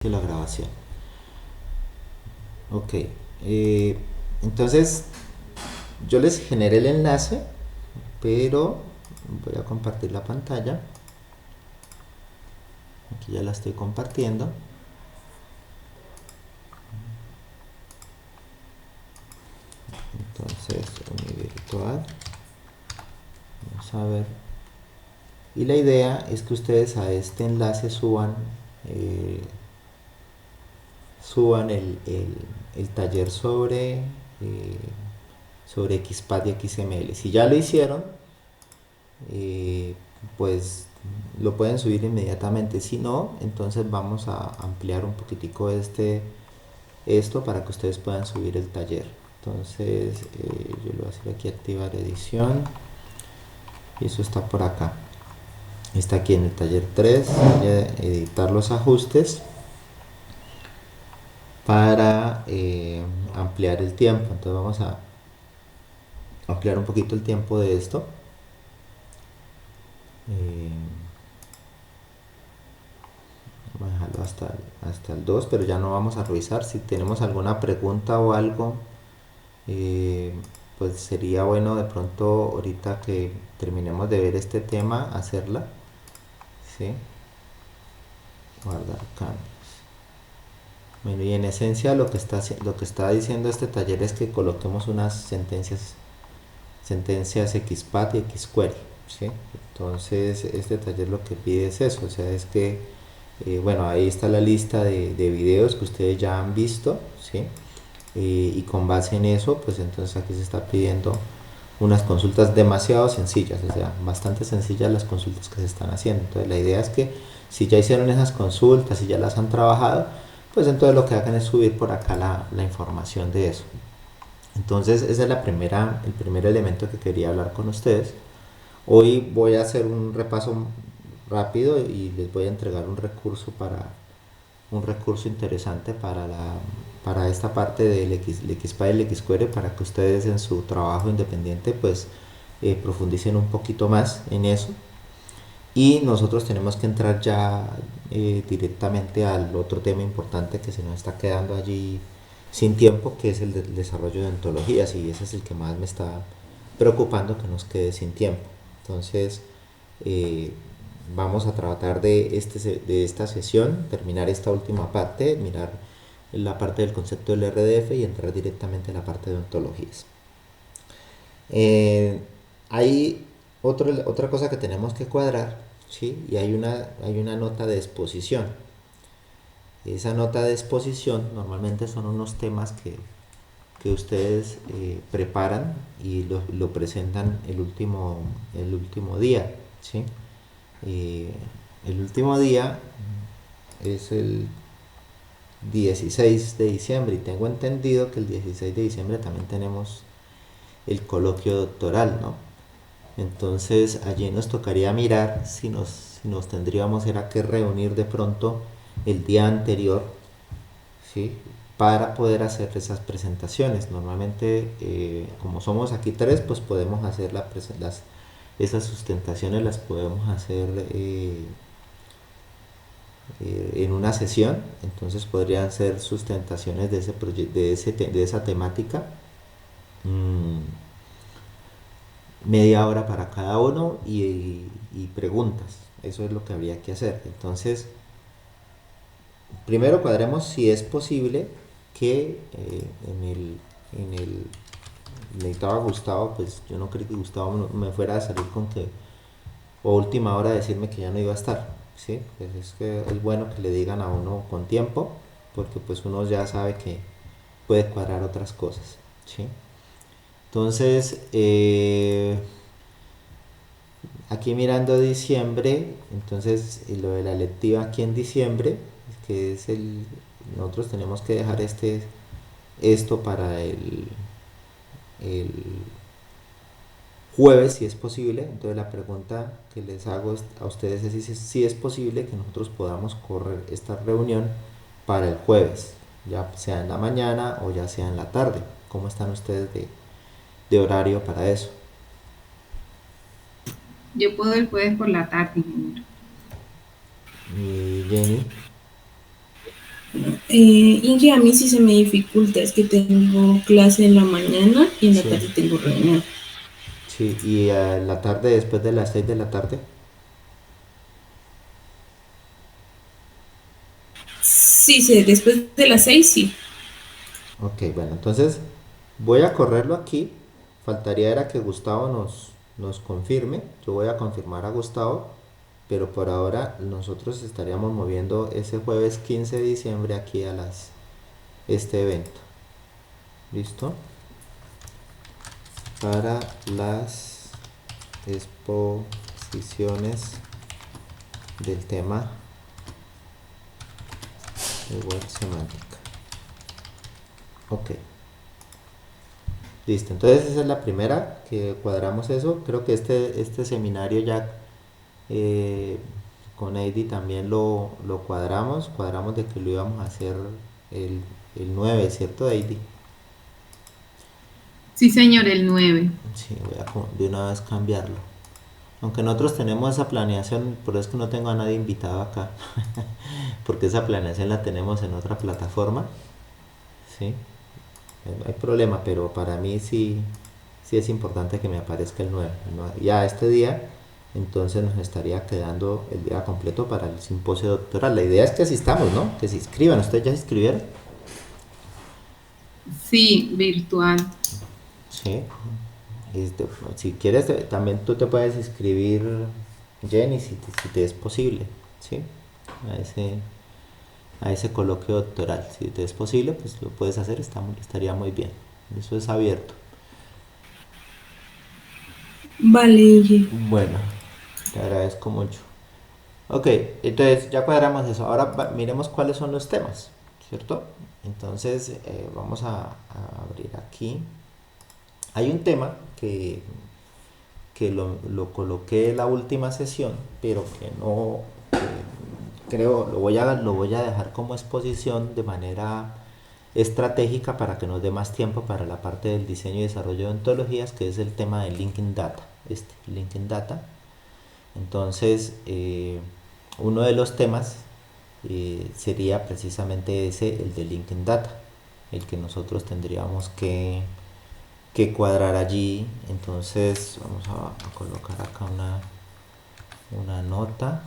Que la grabación. Ok. eh, entonces, yo les generé el enlace, pero voy a compartir la pantalla. Aquí ya la estoy compartiendo. Entonces, virtual. Vamos a ver. Y la idea es que ustedes a este enlace eh, suban el taller sobre XPath y XML. Si ya lo hicieron, eh, pues lo pueden subir inmediatamente. Si no, entonces vamos a ampliar un poquitico esto para que ustedes puedan subir el taller. Entonces yo le voy a hacer aquí activar edición y eso está por acá. Está aquí en el taller 3. Voy a editar los ajustes para ampliar el tiempo. Entonces vamos a ampliar un poquito el tiempo de esto. Eh, Voy a dejarlo hasta el 2, pero ya no vamos a revisar. Si tenemos alguna pregunta o algo, eh, pues sería bueno de pronto ahorita que terminemos de ver este tema, hacerla. ¿Sí? Guardar cambios. Bueno, y en esencia lo que está diciendo este taller es que coloquemos unas sentencias XPath y XQuery. ¿Sí? Entonces este taller lo que pide es eso, o sea, es que bueno, ahí está la lista de videos que ustedes ya han visto, ¿sí? Y con base en eso, pues entonces aquí se está pidiendo unas consultas demasiado sencillas, o sea, bastante sencillas las consultas que se están haciendo. Entonces la idea es que si ya hicieron esas consultas y ya las han trabajado, pues entonces lo que hagan es subir por acá la información de eso. Entonces ese es el primer elemento que quería hablar con ustedes. Hoy voy a hacer un repaso rápido y les voy a entregar un recurso interesante para esta parte del XPA y el XQuery para que ustedes en su trabajo independiente pues profundicen un poquito más en eso. Y nosotros tenemos que entrar ya directamente al otro tema importante que se nos está quedando allí sin tiempo, que es el del desarrollo de ontologías, y ese es el que más me está preocupando, que nos quede sin tiempo. Entonces, eh, vamos a tratar de esta sesión, terminar esta última parte, mirar la parte del concepto del RDF y entrar directamente a la parte de ontologías. Eh, Hay otra cosa que tenemos que cuadrar, ¿sí? Y hay una nota de exposición. Esa nota de exposición normalmente son unos temas que ustedes preparan y lo presentan el último día, ¿sí? Eh, el último día es el 16 de diciembre y tengo entendido que el 16 de diciembre también tenemos el coloquio doctoral, ¿no? Entonces allí nos tocaría mirar si nos tendríamos era que reunir de pronto el día anterior, ¿sí? Para poder hacer esas presentaciones. Normalmente, como somos aquí tres, pues podemos hacer esas sustentaciones, las podemos hacer en una sesión. Entonces podrían ser sustentaciones de de esa temática. Mm, Media hora para cada uno y preguntas. Eso es lo que habría que hacer. Entonces, primero cuadremos si es posible que en el necesitaba Gustavo, pues yo no creí que Gustavo me fuera a salir con que o última hora decirme que ya no iba a estar, ¿sí? Pues es que es bueno que le digan a uno con tiempo, porque pues uno ya sabe que puede cuadrar otras cosas, ¿sí? Entonces, aquí mirando diciembre, entonces lo de la lectiva aquí en diciembre, que es nosotros tenemos que dejar esto para el jueves si es posible. Entonces la pregunta que les hago a ustedes es si es posible que nosotros podamos correr esta reunión para el jueves, ya sea en la mañana o ya sea en la tarde. ¿Cómo están ustedes de horario para eso? Yo puedo el jueves por la tarde, ingeniero. Y Jenny. Inge, a mí sí se me dificulta, es que tengo clase en la mañana y en la Sí, tarde tengo reunión. sí, y en la tarde, después de las 6 de la tarde. Sí, sí, después de las 6, sí. Ok, bueno, entonces voy a correrlo aquí. Faltaría era que Gustavo nos confirme. Yo voy a confirmar a Gustavo, pero por ahora nosotros estaríamos moviendo ese jueves 15 de diciembre aquí a este evento. ¿Listo? Para las exposiciones del tema de web semántica. Ok, listo. Entonces esa es la primera que cuadramos eso. Creo que este seminario ya eh, con Heidi también lo cuadramos. Cuadramos de que lo íbamos a hacer el, el 9, ¿cierto, Heidi? Sí, señor, el 9. Sí, voy a de una vez cambiarlo. Aunque nosotros tenemos esa planeación, por eso es que no tengo a nadie invitado acá, porque esa planeación la tenemos en otra plataforma, ¿sí? No hay problema, pero para mí sí, sí es importante que me aparezca el 9. Ya este día, entonces nos estaría quedando el día completo para el simposio doctoral. La idea es que asistamos, ¿no? Que se inscriban. ¿Ustedes ya se inscribieron? Sí, virtual. Sí. Si quieres, también tú te puedes inscribir, Jenny, si te es posible, ¿sí? A ese coloquio doctoral. Si te es posible, pues lo puedes hacer, estaría muy bien. Eso es abierto. Vale, Inge. Bueno, te agradezco mucho. Ok, entonces ya cuadramos eso. Ahora miremos cuáles son los temas, ¿cierto? Entonces vamos a abrir aquí. Hay un tema que lo coloqué en la última sesión, pero que no creo, lo voy a dejar como exposición de manera estratégica para que nos dé más tiempo para la parte del diseño y desarrollo de ontologías, que es el tema de Linking Data. Linking Data. Entonces, uno de los temas sería precisamente ese, el de Linking Data, el que nosotros tendríamos que cuadrar allí. Entonces, vamos a colocar acá una nota.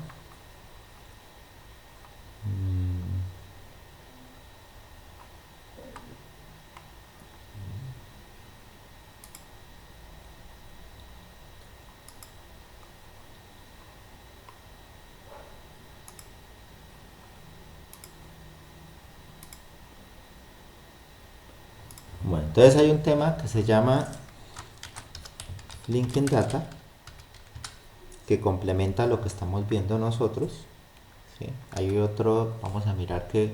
Mm, Bueno, entonces hay un tema que se llama Linking Data, que complementa lo que estamos viendo nosotros. ¿Sí? Hay otro, vamos a mirar que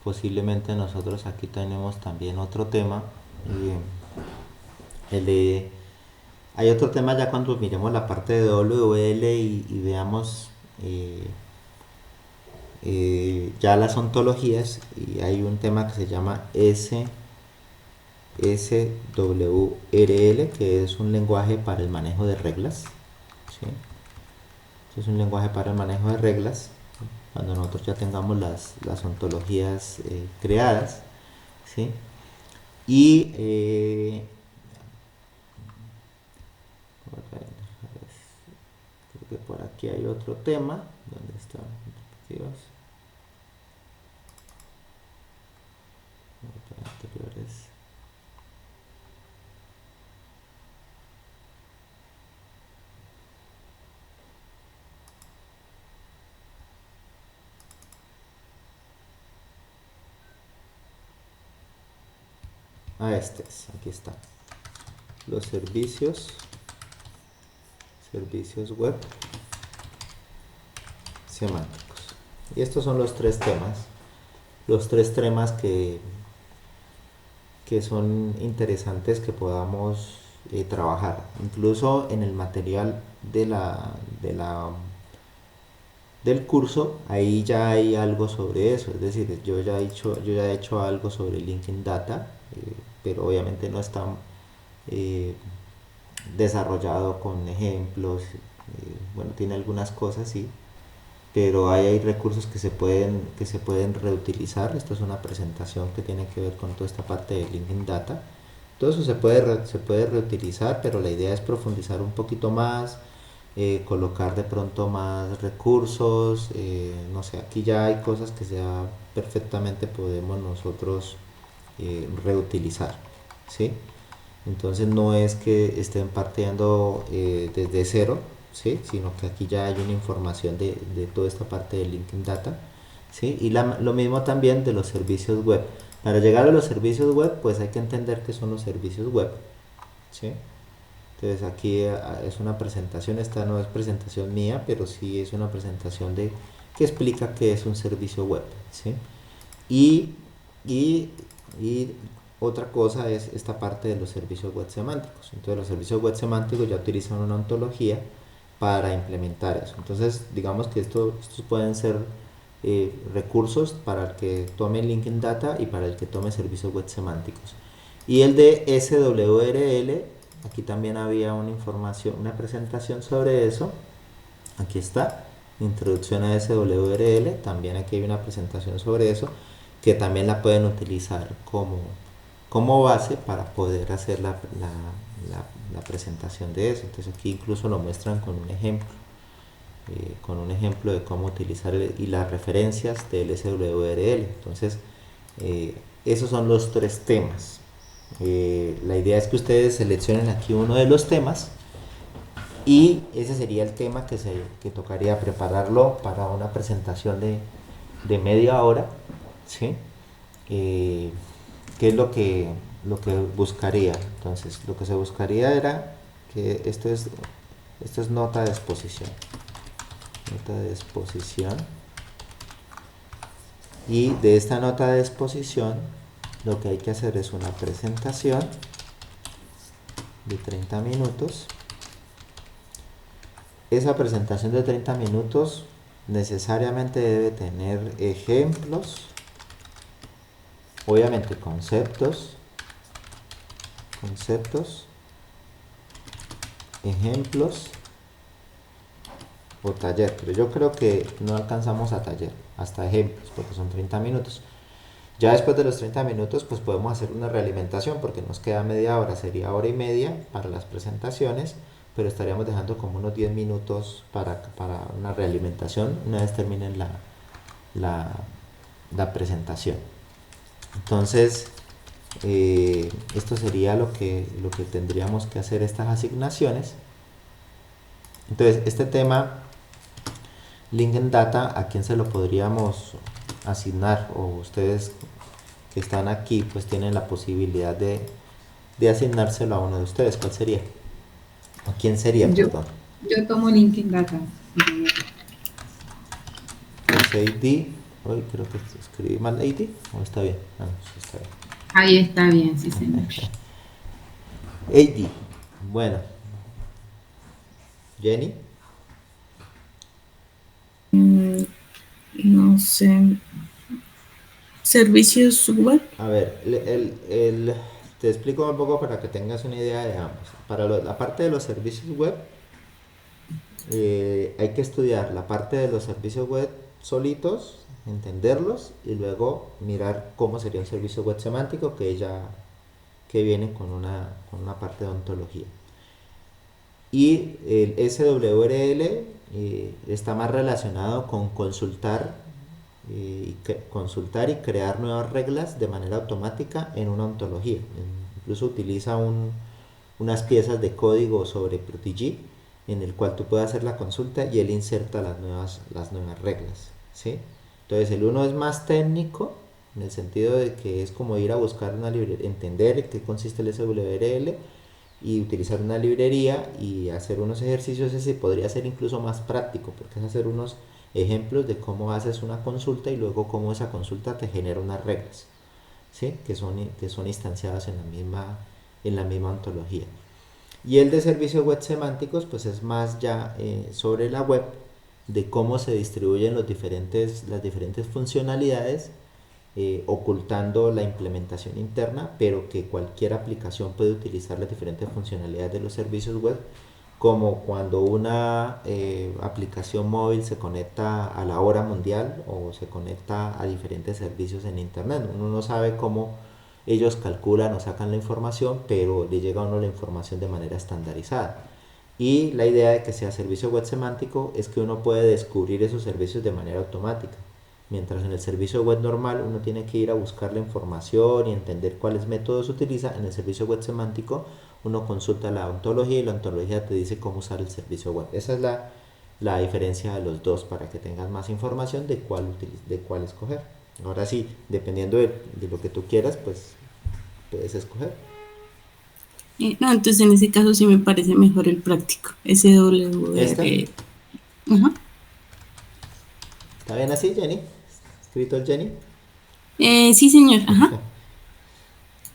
posiblemente nosotros aquí tenemos también otro tema. eh, el de, hay otro tema ya cuando miremos la parte de WL y veamos ya las ontologías, y hay un tema que se llama SWRL, que es un lenguaje para el manejo de reglas. ¿Sí? Es un lenguaje para el manejo de reglas. Cuando nosotros ya tengamos las ontologías creadas, ¿sí? Y creo que por aquí hay otro tema. ¿Dónde están? Anteriores. Aquí está. Los servicios web semánticos. Y estos son los tres temas que son interesantes que podamos trabajar. Incluso en el material del curso, ahí ya hay algo sobre eso. Es decir, yo ya he hecho algo sobre Linking Data, pero obviamente no está eh, desarrollado con ejemplos. Bueno, tiene algunas cosas, sí, pero hay recursos que se pueden reutilizar. Esto es una presentación que tiene que ver con toda esta parte de Linking Data. Todo eso se puede reutilizar, pero la idea es profundizar un poquito más, colocar de pronto más recursos, no sé, aquí ya hay cosas que ya perfectamente podemos nosotros reutilizar, ¿sí? Entonces no es que estén partiendo desde cero, ¿sí? Sino que aquí ya hay una información de toda esta parte de Linking Data, ¿sí? Y lo mismo también de los servicios web. Para llegar a los servicios web, pues hay que entender qué son los servicios web, ¿sí? Entonces aquí es una presentación, esta no es presentación mía, pero sí es una presentación que explica qué es un servicio web, ¿sí? Y, y, y otra cosa es esta parte de los servicios web semánticos. Entonces los servicios web semánticos ya utilizan una ontología para implementar eso. Entonces digamos que estos pueden ser recursos para el que tome Linking Data y para el que tome servicios web semánticos. Y el de SWRL, aquí también había una información, una presentación sobre eso. Aquí está, introducción a SWRL, también aquí hay una presentación sobre eso, que también la pueden utilizar como base para poder hacer la presentación de eso. Entonces aquí incluso lo muestran con un ejemplo de cómo utilizar y las referencias del SWRL. Entonces, esos son los tres temas. La idea es que ustedes seleccionen aquí uno de los temas y ese sería el tema que tocaría prepararlo para una presentación de media hora, ¿sí? ¿Qué es lo que buscaría? Entonces, lo que se buscaría era que esto es nota de exposición. Nota de exposición. Y de esta nota de exposición, lo que hay que hacer es una presentación de 30 minutos. Esa presentación de 30 minutos necesariamente debe tener ejemplos, obviamente conceptos, ejemplos o taller, pero yo creo que no alcanzamos a taller, hasta ejemplos, porque son 30 minutos. Ya después de los 30 minutos, pues podemos hacer una realimentación, porque nos queda media hora, sería hora y media para las presentaciones, pero estaríamos dejando como unos 10 minutos para una realimentación una vez terminen la presentación. Entonces, esto sería lo que tendríamos que hacer, estas asignaciones. Entonces, este tema Linking Data, ¿a quién se lo podríamos asignar? O ustedes que están aquí pues tienen la posibilidad de asignárselo a uno de ustedes. ¿Cuál sería? ¿A quién sería? Yo, Perdón. yo tomo Linking Data. Es AD. Hoy creo que escribí mal AD. ¿O está bien? Ah, no, sí está bien. Ahí está bien, sí, señor. AD. Bueno. Jenny. No sé. Servicios web. A ver, te explico un poco para que tengas una idea de ambos. Para la parte de los servicios web, hay que estudiar la parte de los servicios web solitos, entenderlos y luego mirar cómo sería un servicio web semántico que viene con una parte de ontología. Y el SWRL está más relacionado con consultar y crear nuevas reglas de manera automática en una ontología. Incluso utiliza unas piezas de código sobre Protege en el cual tú puedes hacer la consulta y él inserta las nuevas reglas, ¿sí? Entonces el uno es más técnico en el sentido de que es como ir a buscar una librería, entender en qué consiste el SWRL y utilizar una librería y hacer unos ejercicios. Ese podría ser incluso más práctico porque es hacer unos ejemplos de cómo haces una consulta y luego cómo esa consulta te genera unas reglas, ¿sí? que son instanciadas en la misma ontología. Y el de servicios web semánticos pues es más ya sobre la web, de cómo se distribuyen las diferentes funcionalidades, ocultando la implementación interna, pero que cualquier aplicación puede utilizar las diferentes funcionalidades de los servicios web como cuando una aplicación móvil se conecta a la hora mundial o se conecta a diferentes servicios en internet. Uno no sabe cómo ellos calculan o sacan la información, pero le llega a uno la información de manera estandarizada. Y la idea de que sea servicio web semántico es que uno puede descubrir esos servicios de manera automática. Mientras en el servicio web normal uno tiene que ir a buscar la información y entender cuáles métodos utiliza, en el servicio web semántico uno consulta la ontología y la ontología te dice cómo usar el servicio web. Esa es la diferencia de los dos para que tengas más información de cuál escoger. Ahora sí, dependiendo de lo que tú quieras, pues puedes escoger. No, entonces en ese caso sí me parece mejor el práctico, ¿Esta? SWR. Ajá. ¿Está bien así, Jenny? ¿Escrito el Jenny? Sí, señor, ajá.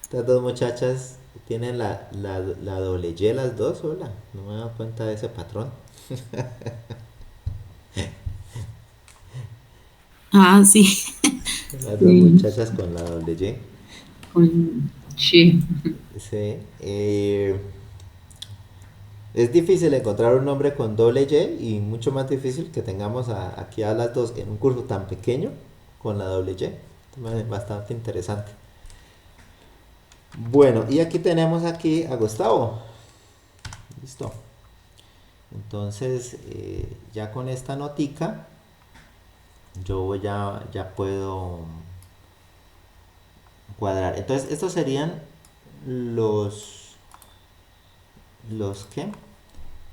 Estas dos muchachas tienen la doble Y las dos, hola. No me he dado cuenta de ese patrón. Ah, sí. Las dos Sí, muchachas con la doble Y. con che. Sí. Es difícil encontrar un nombre con doble Y y mucho más difícil que tengamos aquí a las dos en un curso tan pequeño con la doble Y. Es bastante interesante. Bueno, y aquí tenemos aquí a Gustavo. Listo. Entonces, ya con esta notica, ya puedo cuadrar. Entonces, estos serían los, ¿qué?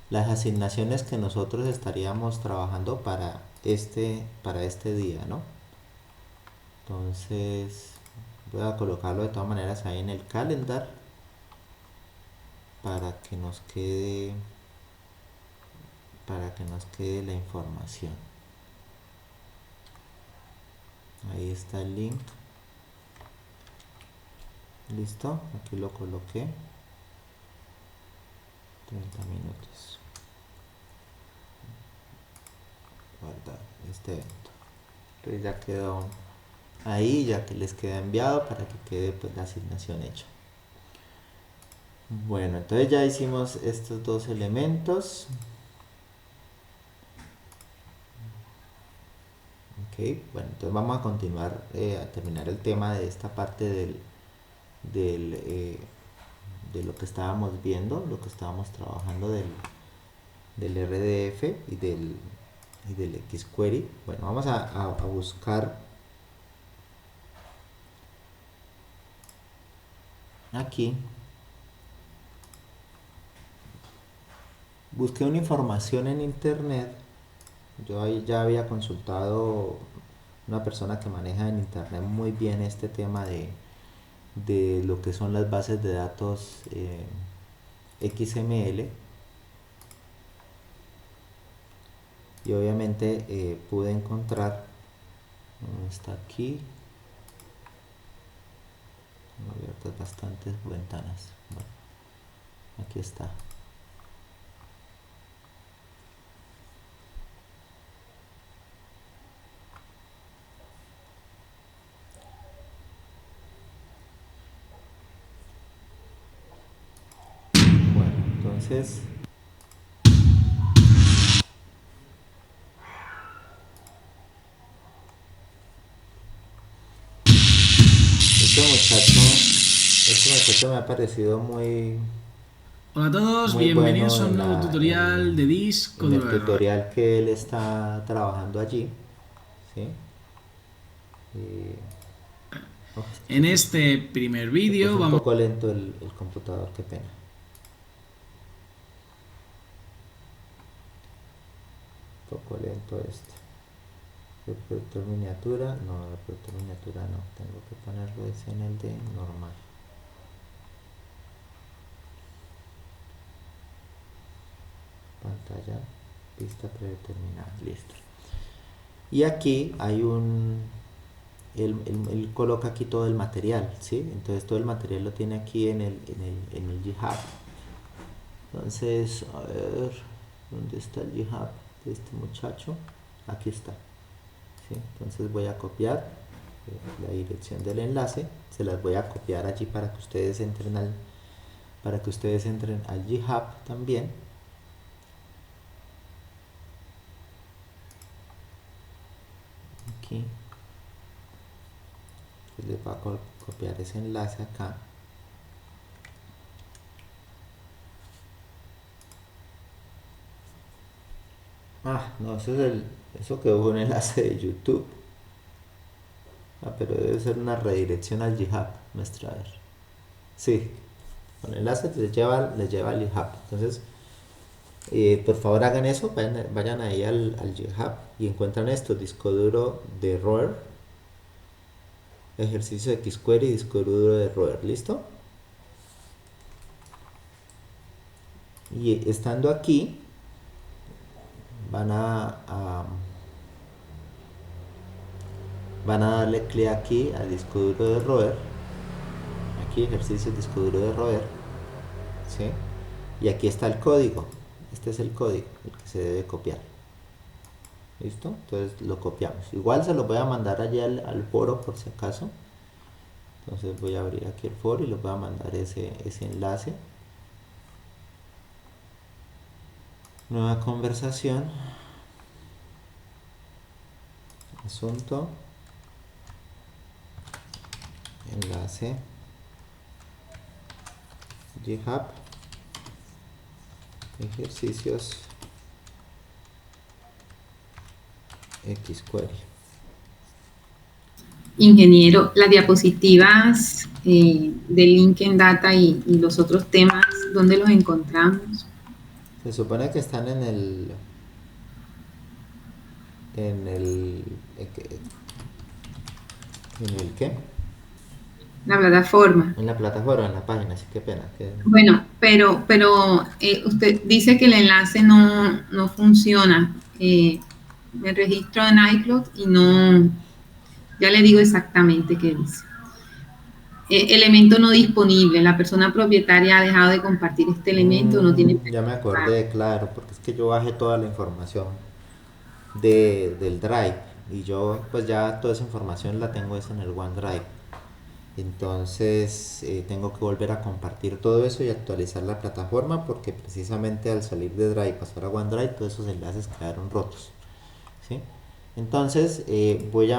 Las asignaciones que nosotros estaríamos trabajando para este día, ¿no? Entonces, voy a colocarlo de todas maneras ahí en el calendar para que nos quede, la información. Ahí está el link. Listo, aquí lo coloqué. 30 minutos. Guardar este evento. Entonces ya quedó ahí, ya que les queda enviado para que quede pues la asignación hecha. Bueno, entonces ya hicimos estos dos elementos. Ok, bueno, entonces vamos a continuar a terminar el tema de esta parte de lo que estábamos viendo, lo que estábamos trabajando del RDF y del XQuery. Bueno, vamos a buscar aquí. Busqué una información en internet. Yo ahí ya había consultado una persona que maneja en internet muy bien este tema de lo que son las bases de datos XML, y obviamente pude encontrar, está aquí, tengo abiertas bastantes ventanas. Bueno, aquí está. Bueno, entonces este muchacho, me ha parecido Hola a todos, muy bueno bienvenidos a un nuevo tutorial de en el Discover. tutorial que él está trabajando allí, ¿sí? Es que En este primer se puso vídeo un vamos poco lento el computador, qué pena. Un poco lento este. Reproductor miniatura, no, reproductor miniatura no, tengo que ponerlo ese en el de normal. Pantalla, vista predeterminada, listo. Y aquí hay él coloca aquí todo el material, ¿sí? Entonces todo el material lo tiene aquí en el GitHub. Entonces, a ver, ¿dónde está el GitHub de este muchacho? Aquí está, ¿sí? Entonces voy a copiar la dirección del enlace, se las voy a copiar allí para que ustedes entren al GitHub también. aquí. Les voy a copiar ese enlace acá. Ah, no, eso quedó un enlace de YouTube. Ah, pero debe ser una redirección al GitHub, nuestra vez. Sí, con el enlace les lleva al GitHub. Entonces, por favor hagan eso, vayan ahí al GitHub y encuentran esto, disco duro de Roer, ejercicio de XQuery y disco duro de Roer, ¿listo? Y estando aquí, van van a darle clic aquí al disco duro de Roer, aquí ejercicio disco duro de Roer, ¿sí? Y aquí está el código, este es el código, el que se debe copiar. ¿Listo? Entonces lo copiamos. Igual se lo voy a mandar allí al foro por si acaso. Entonces voy a abrir aquí el foro y les voy a mandar ese enlace. Nueva conversación. Asunto. Enlace. GitHub. Ejercicios. XQuery. Ingeniero, las diapositivas de Linkedin Data y los otros temas, ¿dónde los encontramos? Se supone que están en el ¿qué? La plataforma. En la plataforma, en la página, sí, qué pena. Bueno, pero usted dice que el enlace no funciona. Me registro en iCloud y no, ya le digo exactamente qué dice. Elemento no disponible. La persona propietaria ha dejado de compartir este elemento, no tiene Ya me permiso para. acordé, claro, porque es que yo bajé toda la información del Drive y yo pues ya toda esa información la tengo es en el OneDrive. Entonces tengo que volver a compartir todo eso y actualizar la plataforma porque precisamente al salir de Drive y pasar a OneDrive todos esos enlaces quedaron rotos. ¿Sí? Entonces voy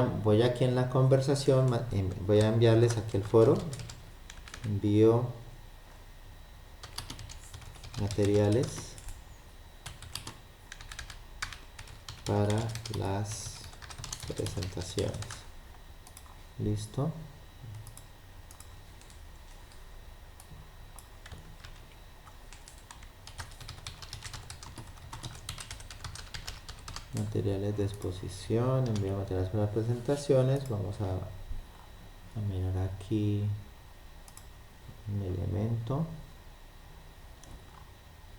aquí en la conversación, voy a enviarles aquí el foro, envío materiales para las presentaciones. Listo. Materiales de exposición, envío materiales para presentaciones. Vamos a mirar aquí un elemento.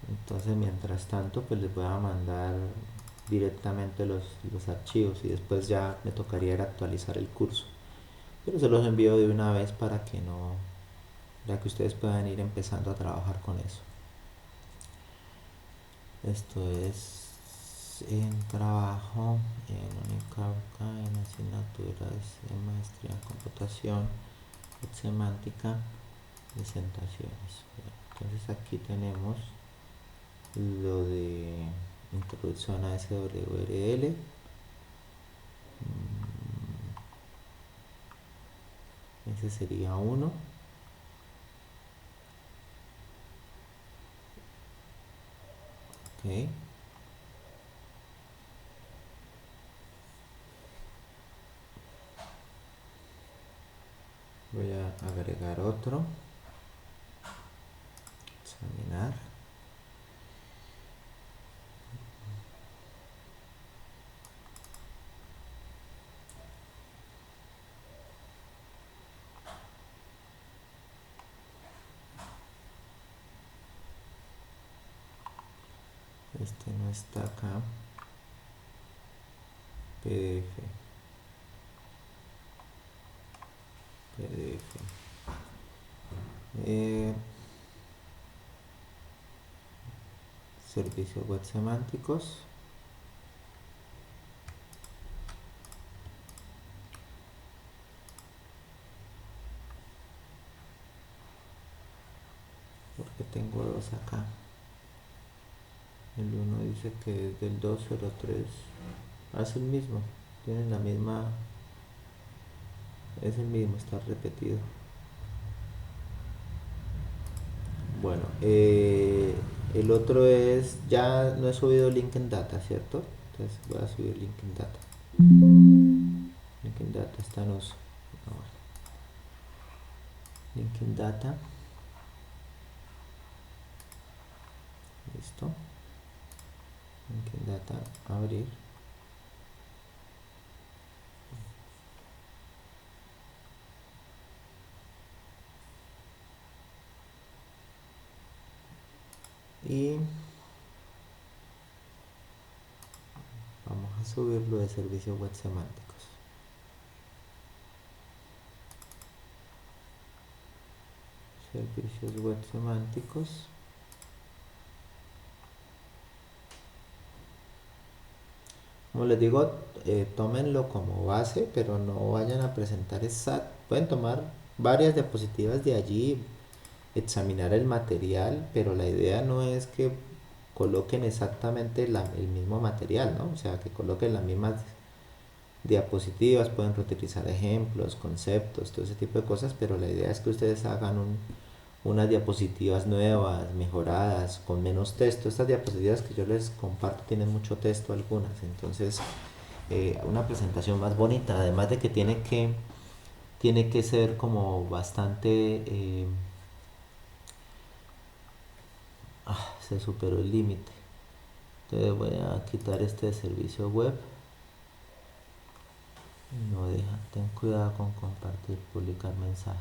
Entonces mientras tanto pues les voy a mandar directamente los archivos y después ya me tocaría ir a actualizar el curso, pero se los envío de una vez para que no, ya que ustedes puedan ir empezando a trabajar con eso. Esto es en trabajo en Unicarca, en asignaturas en maestría en computación, semántica, presentaciones. Entonces aquí tenemos lo de introducción a SWRL. Ese sería uno. Ok. Voy a agregar otro. Examinar. Este no está acá. PDF. PDF. Servicios web semánticos. Porque tengo dos acá. El uno dice que es del 203. Es el mismo. Tienen la misma, es el mismo, está repetido. Bueno, el otro es, ya no he subido LinkedIn Data, ¿cierto? Entonces voy a subir LinkedIn Data. LinkedIn Data está en uso. Ah, bueno. LinkedIn Data. Listo. LinkedIn Data, abrir. Y vamos a subirlo de servicios web semánticos. Servicios web semánticos. Como les digo, tómenlo como base, pero no vayan a presentar exacto. Pueden tomar varias diapositivas de allí, examinar el material, pero la idea no es que coloquen exactamente el mismo material, ¿no? O sea, que coloquen las mismas diapositivas, pueden reutilizar ejemplos, conceptos, todo ese tipo de cosas, pero la idea es que ustedes hagan unas diapositivas nuevas, mejoradas, con menos texto. Estas diapositivas que yo les comparto tienen mucho texto algunas, entonces una presentación más bonita, además de que tiene que ser como bastante... se superó el límite. Entonces voy a quitar este de servicio web. No deja, ten cuidado con compartir, publicar mensaje.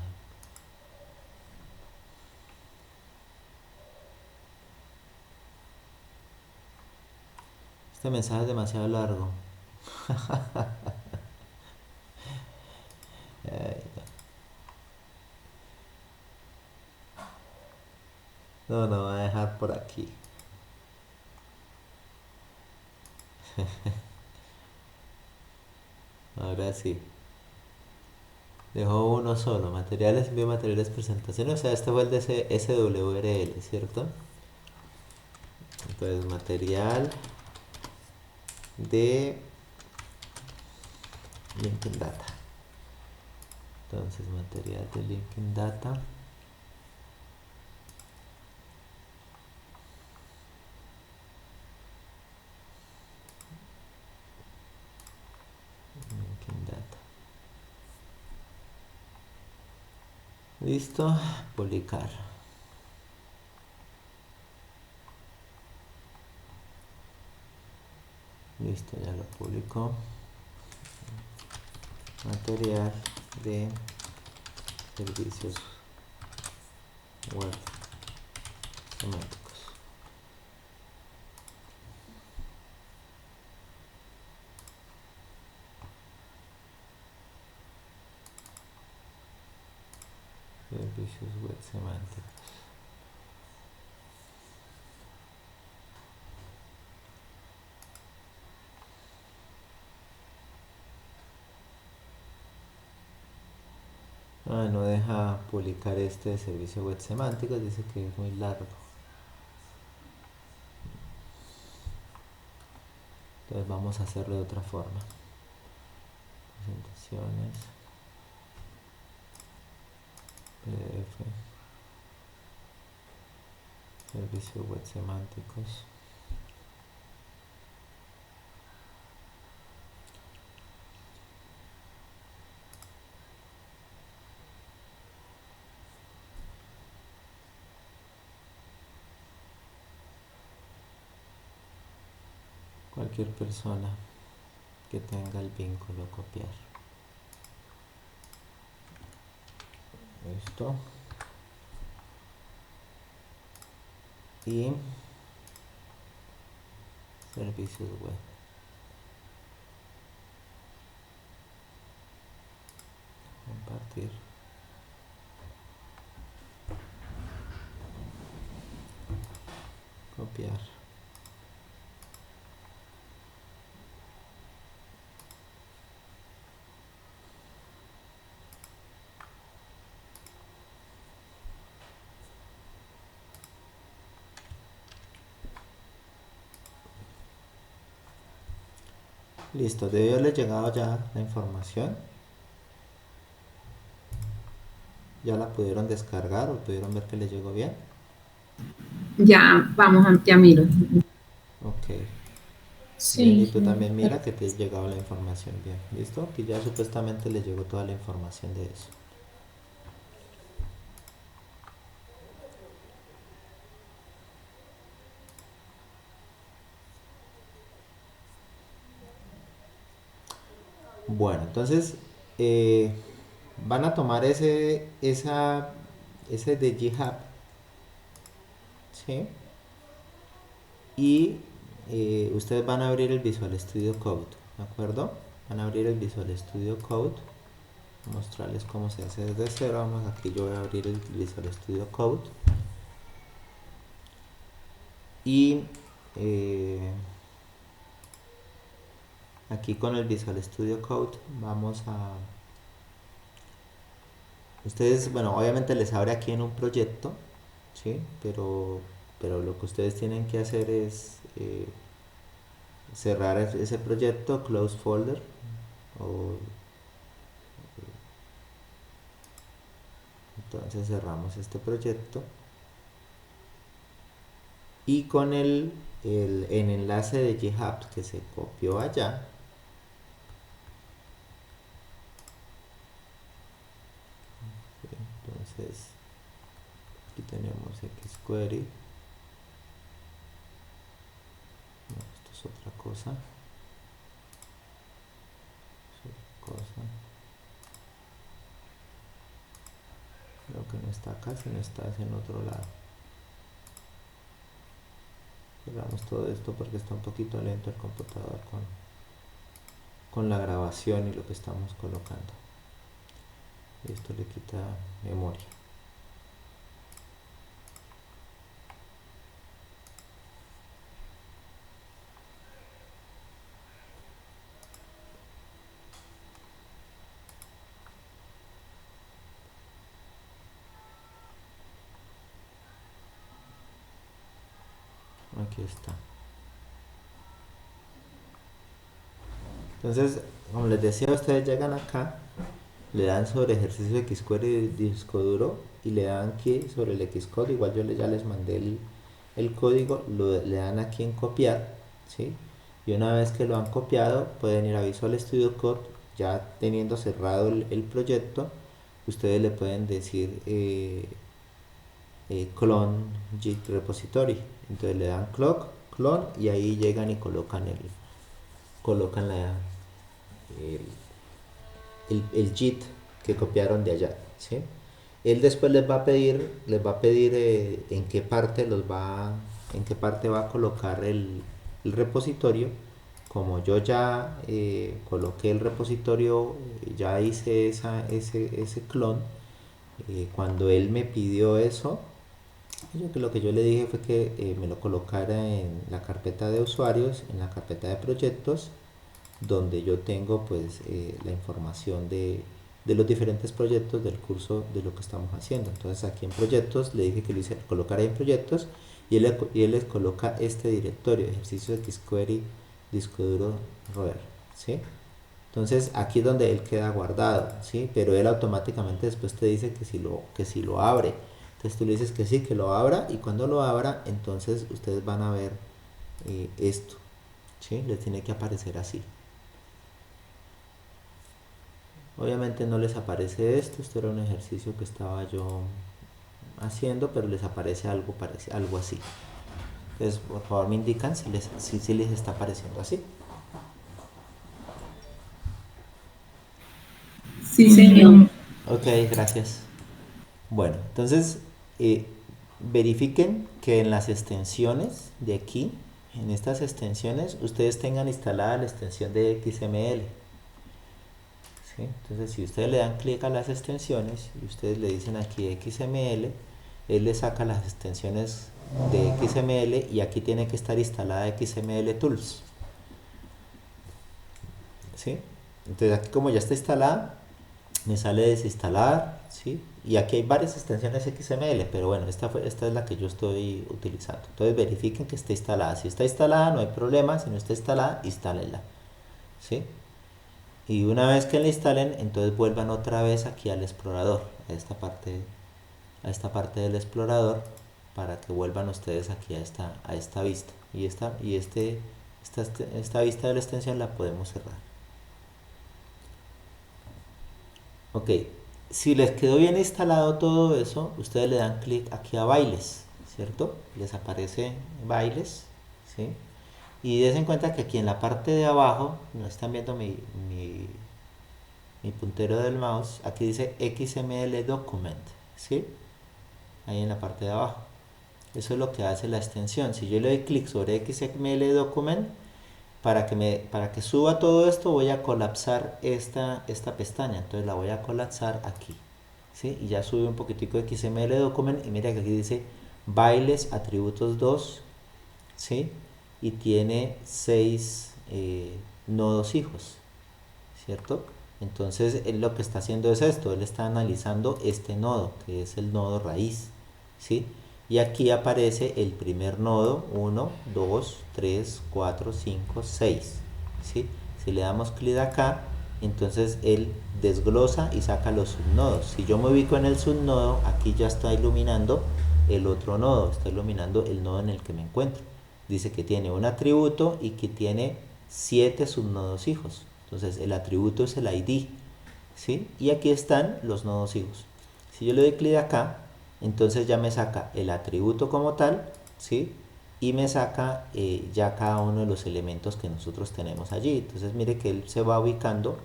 Este mensaje es demasiado largo. Ay, no, no, voy a dejar por aquí. Ahora sí. Dejo uno solo, materiales, biomateriales, presentaciones. O sea, este fue el de SWRL, ¿cierto? Entonces, material de LinkedIn Data. Entonces, material de LinkedIn Data. LinkedIn Data. Listo, publicar. Listo, ya lo publicó. Material de servicios web semánticos. Servicios web semánticos. No deja publicar este servicio web semánticos, dice que es muy largo. Entonces vamos a hacerlo de otra forma. Presentaciones, PDF, servicios web semánticos. Cualquier persona que tenga el vínculo copiar. Esto. Y servicios web. Compartir. Copiar. Listo, debió haberle llegado ya la información. ¿Ya la pudieron descargar o pudieron ver que les llegó bien? Ya, ya miro. Ok. Bien, y Sí, tú también mira que te ha llegado la información bien. ¿Listo? Que ya supuestamente les llegó toda la información de eso. Bueno, entonces eh, van a tomar ese de GitHub, ¿sí? Y ustedes van a abrir el Visual Studio Code, ¿de acuerdo? Van a abrir el Visual Studio Code, mostrarles cómo se hace desde cero. Vamos, aquí yo voy a abrir el Visual Studio Code y eh, aquí con el Visual Studio Code vamos a... Ustedes, bueno, obviamente les abre aquí en un proyecto, ¿sí? Pero lo que ustedes tienen que hacer es cerrar ese proyecto, close folder, o entonces cerramos este proyecto y con el enlace de GitHub que se copió allá, entonces aquí tenemos xquery. No, esto es otra cosa. Creo que no está acá, sino está en otro lado. Cerramos todo esto porque está un poquito lento el computador con la grabación y lo que estamos colocando. Y esto le quita memoria. Aquí está. Entonces, como les decía, ustedes llegan acá, le dan sobre ejercicio de xquery y disco duro y le dan aquí sobre el xcode. Igual yo ya les mandé el código, le dan aquí en copiar, ¿sí? Y una vez que lo han copiado, pueden ir a Visual Studio Code, ya teniendo cerrado el proyecto, ustedes le pueden decir clone git repository. Entonces le dan clone y ahí llegan y colocan el JIT que copiaron de allá, ¿sí? Él después les va a pedir en qué parte va a colocar el repositorio. Como yo ya coloqué el repositorio, ya hice ese clon, cuando él me pidió eso, lo que yo le dije fue que me lo colocara en la carpeta de usuarios, en la carpeta de proyectos, donde yo tengo pues la información de los diferentes proyectos del curso de lo que estamos haciendo. Entonces aquí en proyectos le dije que lo colocara en proyectos y él les coloca este directorio, ejercicio de xquery, disco duro, roer, ¿sí? Entonces aquí es donde él queda guardado, ¿sí? Pero él automáticamente después te dice que si lo abre. Entonces tú le dices que sí, que lo abra, y cuando lo abra, entonces ustedes van a ver esto, ¿sí? Les tiene que aparecer así. Obviamente no les aparece esto era un ejercicio que estaba yo haciendo, pero les aparece algo así. Entonces, por favor me indican si les está apareciendo así. sí, señor. Ok, gracias. Bueno, entonces verifiquen que en las extensiones de aquí, en estas extensiones, ustedes tengan instalada la extensión de XML. ¿Sí? Entonces, si ustedes le dan clic a las extensiones y ustedes le dicen aquí XML, él le saca las extensiones de XML y aquí tiene que estar instalada XML Tools. ¿Sí? Entonces, aquí como ya está instalada, me sale desinstalar, ¿sí? Y aquí hay varias extensiones XML, pero bueno, esta es la que yo estoy utilizando. Entonces verifiquen que esté instalada. Si está instalada, no hay problema. Si no está instalada, instálenla. ¿sí? Y una vez que la instalen, entonces vuelvan otra vez aquí al explorador, a esta parte del explorador, para que vuelvan ustedes aquí a esta vista. Y esta vista de la extensión la podemos cerrar. Ok, si les quedó bien instalado todo eso, ustedes le dan clic aquí a bailes, ¿cierto? Les aparece bailes, ¿sí? Y den en cuenta que aquí en la parte de abajo, no están viendo mi puntero del mouse, aquí dice XML Document, ¿sí? Ahí en la parte de abajo. Eso es lo que hace la extensión. Si yo le doy clic sobre XML Document, para que suba todo esto, voy a colapsar esta pestaña. Entonces la voy a colapsar aquí, ¿sí? Y ya sube un poquitico de XML Document. Y mira que aquí dice bailes atributos 2, ¿sí? Y tiene 6 nodos hijos, ¿cierto? Entonces él lo que está haciendo es esto, él está analizando este nodo, que es el nodo raíz, ¿sí? Y aquí aparece el primer nodo, 1, 2, 3, 4, 5, 6, ¿sí? Si le damos clic acá, entonces él desglosa y saca los subnodos. Si yo me ubico en el subnodo, aquí ya está iluminando el otro nodo, está iluminando el nodo en el que me encuentro. Dice que tiene un atributo y que tiene 7 subnodos hijos. Entonces el atributo es el ID, ¿sí? Y aquí están los nodos hijos. Si yo le doy clic acá, entonces ya me saca el atributo como tal, ¿sí? Y me saca ya cada uno de los elementos que nosotros tenemos allí. Entonces mire que él se va ubicando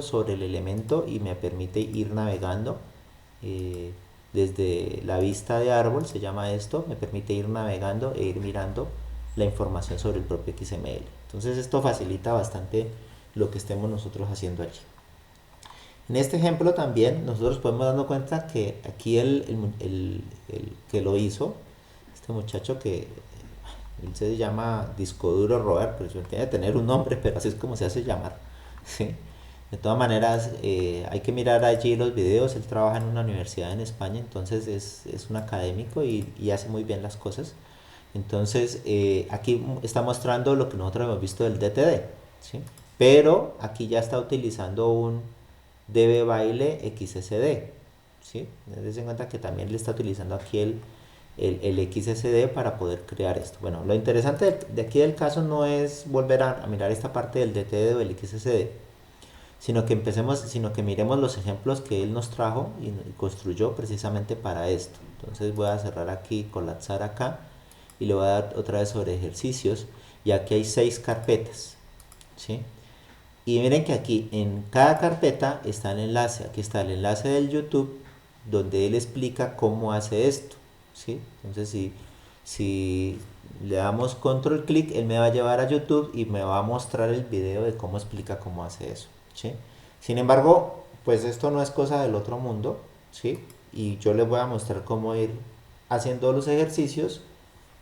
sobre el elemento y me permite ir navegando desde la vista de árbol, se llama esto, me permite ir navegando e ir mirando la información sobre el propio XML. Entonces esto facilita bastante lo que estemos nosotros haciendo allí. En este ejemplo también nosotros podemos darnos cuenta que aquí el que lo hizo, este muchacho que él se llama Disco Duro Robert, pero tiene que tener un nombre, pero así es como se hace llamar, ¿sí? De todas maneras, hay que mirar allí los videos. Él trabaja en una universidad en España, entonces es un académico y hace muy bien las cosas. Entonces, aquí está mostrando lo que nosotros hemos visto del DTD, ¿sí? Pero aquí ya está utilizando un DB Baile XSD, ¿sí? Dense en cuenta que también le está utilizando aquí el XSD para poder crear esto. Bueno, lo interesante de aquí del caso no es volver a mirar esta parte del DTD o el XSD, sino que miremos los ejemplos que él nos trajo y construyó precisamente para esto. Entonces voy a cerrar aquí, colapsar acá y le voy a dar otra vez sobre ejercicios, y aquí hay 6 carpetas, ¿sí? Y miren que aquí en cada carpeta está el enlace. Aquí está el enlace del YouTube donde él explica cómo hace esto, ¿sí? Entonces si le damos control clic, él me va a llevar a YouTube y me va a mostrar el video de cómo explica cómo hace eso, ¿sí? Sin embargo, pues esto no es cosa del otro mundo, ¿sí? Y yo les voy a mostrar cómo ir haciendo los ejercicios,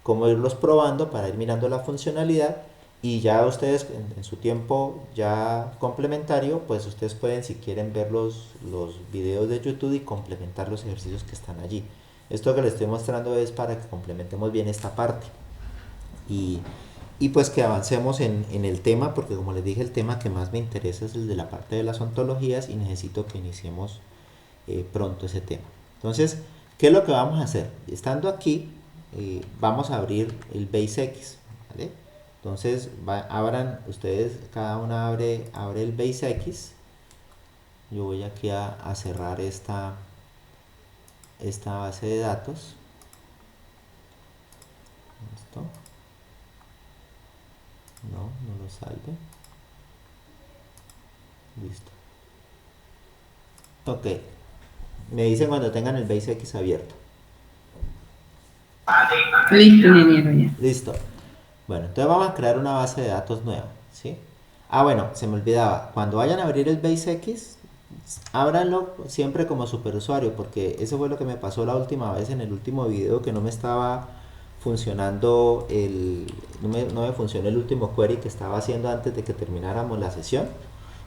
cómo irlos probando para ir mirando la funcionalidad, y ya ustedes en su tiempo ya complementario, pues ustedes pueden, si quieren, ver los videos de YouTube y complementar los ejercicios que están allí. Esto que les estoy mostrando es para que complementemos bien esta parte y pues que avancemos en el tema, porque como les dije, el tema que más me interesa es el de la parte de las ontologías y necesito que iniciemos pronto ese tema. Entonces, ¿qué es lo que vamos a hacer? Estando aquí, vamos a abrir el BaseX, ¿vale? Entonces abran ustedes, cada una abre el BaseX. Yo voy aquí a cerrar esta base de datos. ¿Listo? No lo salve. Listo. Ok. Me dicen cuando tengan el BaseX abierto. Listo, ingeniero, ya. Listo. Bueno, entonces vamos a crear una base de datos nueva, ¿sí? Ah, bueno, se me olvidaba. Cuando vayan a abrir el BaseX, ábranlo siempre como superusuario, porque eso fue lo que me pasó la última vez en el último video, que no me estaba funcionando no me funcionó el último query que estaba haciendo antes de que termináramos la sesión.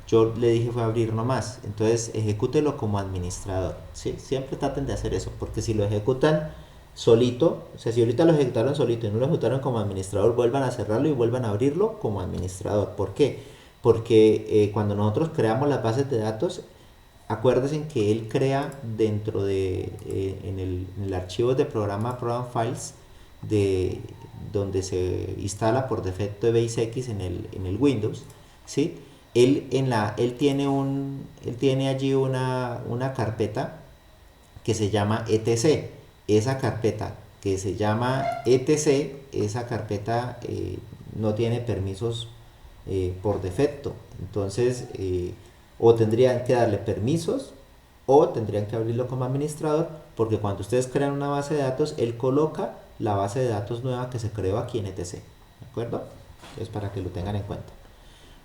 Yo le dije fue abrir nomás. Entonces ejecútelo como administrador, ¿sí? Siempre traten de hacer eso, porque si lo ejecutan solito, o sea, si ahorita lo ejecutaron solito y no lo ejecutaron como administrador, vuelvan a cerrarlo y vuelvan a abrirlo como administrador. ¿Por qué? porque cuando nosotros creamos las bases de datos, acuérdense que él crea dentro de, en el archivo de programa, Program Files, de, donde se instala por defecto de BaseX en el Windows, ¿sí? Él tiene allí una carpeta que se llama etc. Esa carpeta que se llama etc, esa carpeta no tiene permisos por defecto. Entonces, o tendrían que darle permisos o tendrían que abrirlo como administrador, porque cuando ustedes crean una base de datos, él coloca la base de datos nueva que se creó aquí en etc. ¿De acuerdo? Es para que lo tengan en cuenta.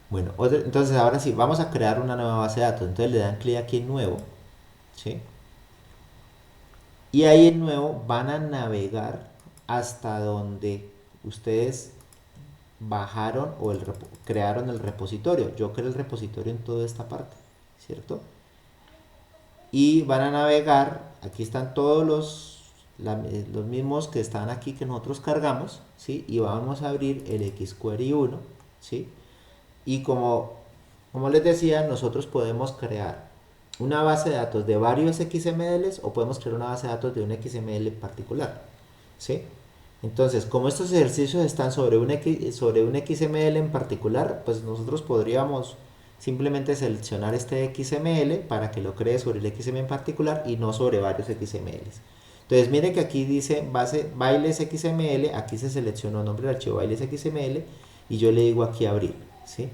Bueno, entonces ahora sí, vamos a crear una nueva base de datos. Entonces le dan clic aquí en nuevo, ¿sí? Y ahí en nuevo van a navegar hasta donde ustedes bajaron o crearon el repositorio. Yo creé el repositorio en toda esta parte, ¿cierto? Y van a navegar, aquí están todos los mismos que están aquí que nosotros cargamos, ¿sí? Y vamos a abrir el xQuery 1, ¿sí? Y como les decía, nosotros podemos crear una base de datos de varios XMLs o podemos crear una base de datos de un XML en particular, ¿sí? Entonces, como estos ejercicios están sobre un XML en particular, pues nosotros podríamos simplemente seleccionar este XML para que lo cree sobre el XML en particular y no sobre varios XMLs. Entonces, miren que aquí dice base bailes XML, aquí se seleccionó el nombre del archivo bailes XML y yo le digo aquí abrir, ¿sí?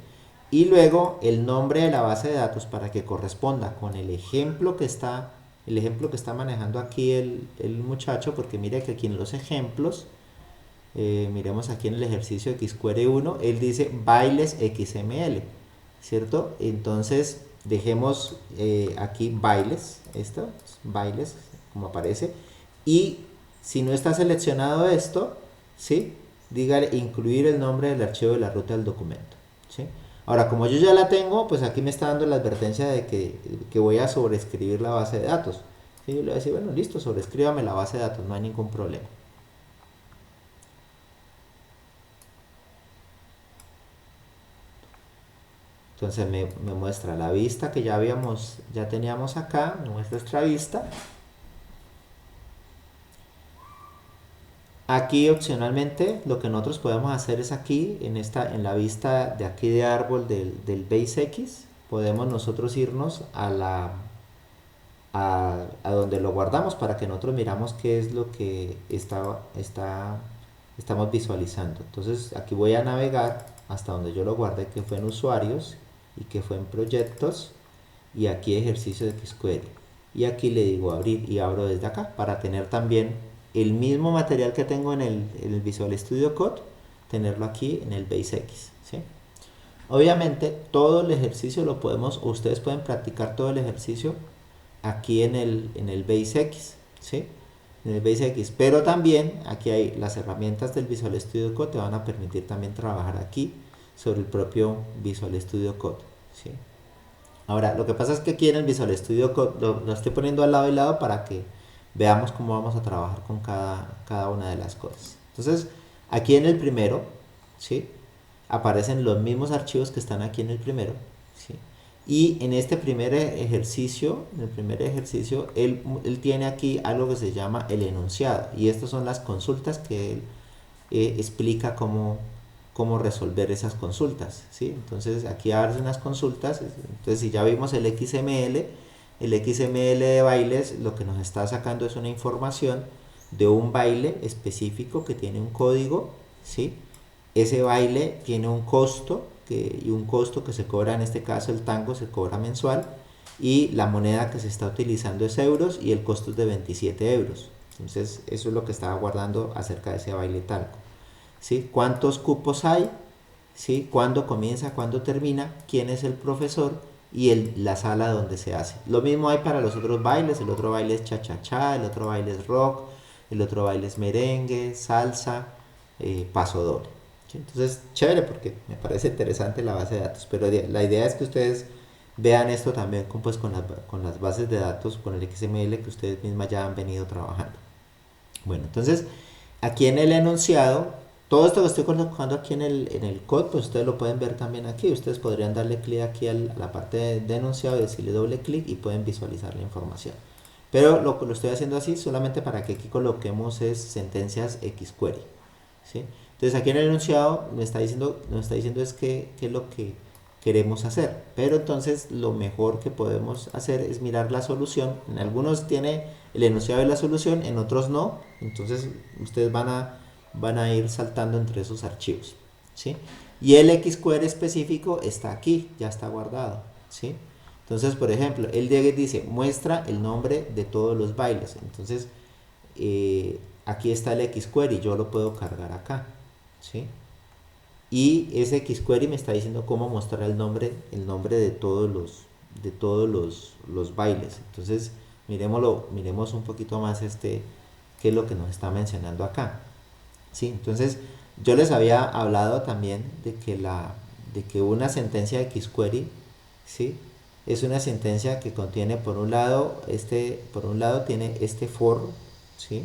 Y luego el nombre de la base de datos para que corresponda con el ejemplo que está manejando aquí el muchacho, porque mire que aquí en los ejemplos, miremos aquí en el ejercicio de xQuery 1, él dice bailes XML, ¿cierto? Entonces dejemos aquí bailes, bailes como aparece, y si no está seleccionado esto, ¿sí? Dígale incluir el nombre del archivo de la ruta del documento, ¿sí? Ahora, como yo ya la tengo, pues aquí me está dando la advertencia de que voy a sobreescribir la base de datos. Y yo le voy a decir, bueno, listo, sobreescríbame la base de datos, no hay ningún problema. Entonces me muestra la vista que ya teníamos acá, me muestra nuestra vista. Aquí opcionalmente lo que nosotros podemos hacer es aquí en la vista de aquí de árbol del BaseX, podemos nosotros irnos a donde lo guardamos para que nosotros miramos qué es lo que estamos visualizando. Entonces aquí voy a navegar hasta donde yo lo guardé, que fue en usuarios y que fue en proyectos, y aquí ejercicio de xQuery, y aquí le digo abrir y abro desde acá para tener también el mismo material que tengo en el Visual Studio Code, tenerlo aquí en el BaseX, ¿sí? Obviamente todo el ejercicio lo podemos, ustedes pueden practicar todo el ejercicio aquí en el BaseX, ¿sí? En el BaseX, pero también aquí hay las herramientas del Visual Studio Code, te van a permitir también trabajar aquí sobre el propio Visual Studio Code, ¿sí? Ahora, lo que pasa es que aquí en el Visual Studio Code lo estoy poniendo al lado y lado para que veamos cómo vamos a trabajar con cada una de las cosas. Entonces, aquí en el primero, ¿sí? Aparecen los mismos archivos que están aquí en el primero, ¿sí? Y en este primer ejercicio, él tiene aquí algo que se llama el enunciado, y estas son las consultas que él explica cómo resolver esas consultas, ¿sí? Entonces aquí aparecen unas consultas. Entonces, si ya vimos el XML de bailes, lo que nos está sacando es una información de un baile específico que tiene un código, ¿sí? Ese baile tiene un costo y un costo que se cobra, en este caso el tango se cobra mensual, y la moneda que se está utilizando es euros y el costo es de 27 euros. Entonces eso es lo que estaba guardando acerca de ese baile talco, ¿sí? ¿Cuántos cupos hay? ¿Sí? ¿Cuándo comienza? ¿Cuándo termina? ¿Quién es el profesor? Y la sala donde se hace. Lo mismo hay para los otros bailes. El otro baile es cha-cha-cha, el otro baile es rock, el otro baile es merengue, salsa, paso doble, ¿sí? Entonces, chévere, porque me parece interesante la base de datos, pero la idea es que ustedes vean esto también con las bases de datos, con el XML que ustedes mismas ya han venido trabajando. Bueno, entonces aquí en el enunciado Todo esto que estoy colocando aquí en el code, pues ustedes lo pueden ver también aquí. Ustedes podrían darle clic aquí a la parte de enunciado y decirle doble clic y pueden visualizar la información. Pero lo estoy haciendo así solamente para que aquí coloquemos es sentencias XQuery, ¿sí? Entonces aquí en el enunciado nos está diciendo es qué es lo que queremos hacer. Pero entonces lo mejor que podemos hacer es mirar la solución. En algunos tiene el enunciado de la solución, en otros no. Entonces ustedes van a ir saltando entre esos archivos, ¿sí? Y el XQuery específico está aquí, ya está guardado, ¿sí? Entonces, por ejemplo, el dice muestra el nombre de todos los bailes. Entonces, aquí está el XQuery, yo lo puedo cargar acá, ¿sí? Y ese XQuery me está diciendo cómo mostrar el nombre de todos los bailes. Entonces, miremos un poquito más qué es lo que nos está mencionando acá. ¿Sí? Entonces, yo les había hablado también de que una sentencia de XQuery, ¿sí? Es una sentencia que contiene por un lado tiene este for, ¿sí?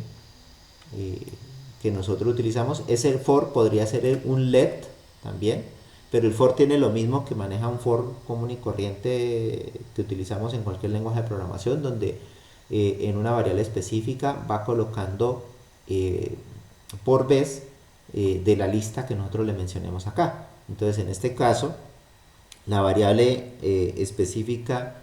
Que nosotros utilizamos. Ese for podría ser un let también, pero el for tiene lo mismo que maneja un for común y corriente que utilizamos en cualquier lenguaje de programación, donde en una variable específica va colocando por vez de la lista que nosotros le mencionemos acá. Entonces, en este caso, la variable específica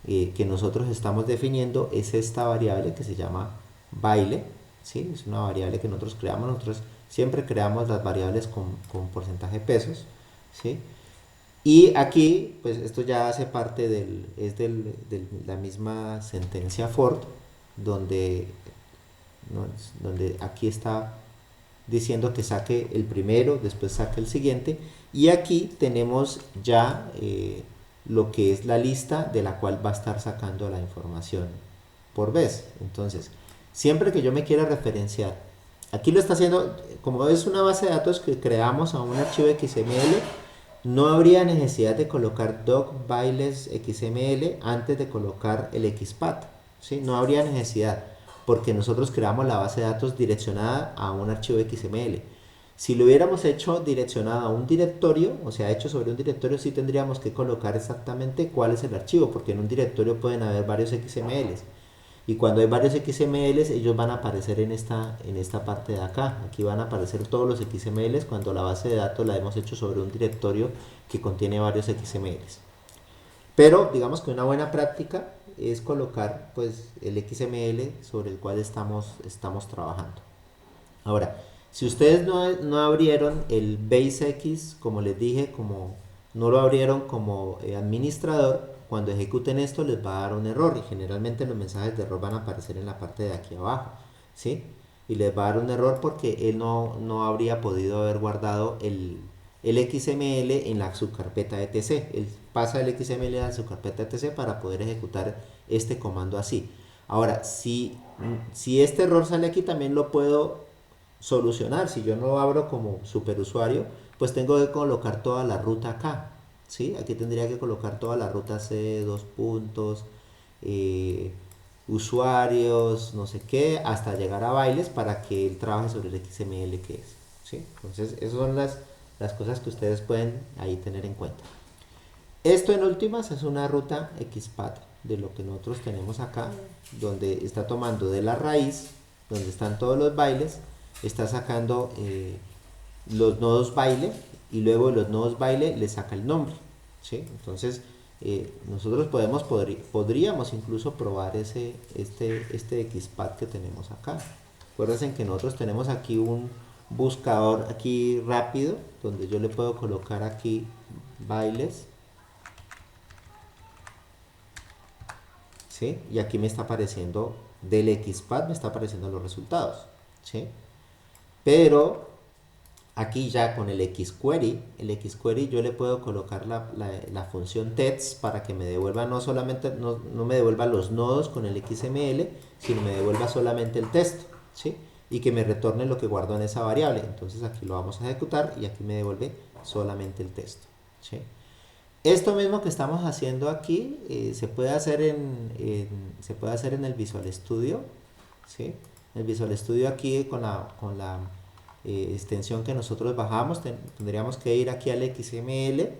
que nosotros estamos definiendo es esta variable que se llama baile, ¿sí? Es una variable que nosotros creamos. Nosotros siempre creamos las variables con porcentaje de pesos, ¿sí? Y aquí, pues esto ya hace parte de la misma sentencia for, donde aquí está diciendo que saque el primero, después saque el siguiente, y aquí tenemos ya lo que es la lista de la cual va a estar sacando la información por vez. Entonces, siempre que yo me quiera referenciar, aquí lo está haciendo, como es una base de datos que creamos a un archivo XML, no habría necesidad de colocar doc bailes XML antes de colocar el XPath, ¿sí? No habría necesidad, porque nosotros creamos la base de datos direccionada a un archivo XML. Si lo hubiéramos hecho direccionado a un directorio, o sea, hecho sobre un directorio, sí tendríamos que colocar exactamente cuál es el archivo, porque en un directorio pueden haber varios XMLs. Y cuando hay varios XMLs, ellos van a aparecer en esta parte de acá. Aquí van a aparecer todos los XMLs cuando la base de datos la hemos hecho sobre un directorio que contiene varios XMLs. Pero digamos que una buena práctica es colocar pues el XML sobre el cual estamos trabajando. Ahora, si ustedes no abrieron el BaseX, como les dije, como no lo abrieron como administrador, cuando ejecuten esto les va a dar un error, y generalmente los mensajes de error van a aparecer en la parte de aquí abajo, ¿sí? Y les va a dar un error porque él no habría podido haber guardado el XML en la subcarpeta etc. Él pasa el XML a la subcarpeta etc para poder ejecutar este comando así. Ahora, si este error sale aquí, también lo puedo solucionar. Si yo no lo abro como superusuario, pues tengo que colocar toda la ruta acá, ¿sí? Aquí tendría que colocar toda la ruta C, dos puntos, usuarios, no sé qué, hasta llegar a bailes para que él trabaje sobre el XML que es, ¿sí? Entonces, esas son las cosas que ustedes pueden ahí tener en cuenta. Esto en últimas es una ruta XPath de lo que nosotros tenemos acá, donde está tomando de la raíz, donde están todos los bailes, está sacando los nodos baile, y luego de los nodos baile le saca el nombre, ¿sí? Entonces nosotros podríamos incluso probar este XPath que tenemos acá. Acuérdense que nosotros tenemos aquí un buscador aquí rápido, donde yo le puedo colocar aquí bailes, ¿sí? Y aquí me está apareciendo del XPath, me está apareciendo los resultados, ¿sí? Pero aquí ya con el XQuery yo le puedo colocar la función text para que me devuelva no me devuelva los nodos con el XML, sino me devuelva solamente el texto, ¿sí? Y que me retorne lo que guardo en esa variable. Entonces aquí lo vamos a ejecutar y aquí me devuelve solamente el texto, ¿sí? Esto mismo que estamos haciendo aquí se puede hacer en el Visual Studio, ¿sí? El Visual Studio aquí con la extensión que nosotros bajamos, tendríamos que ir aquí al XML,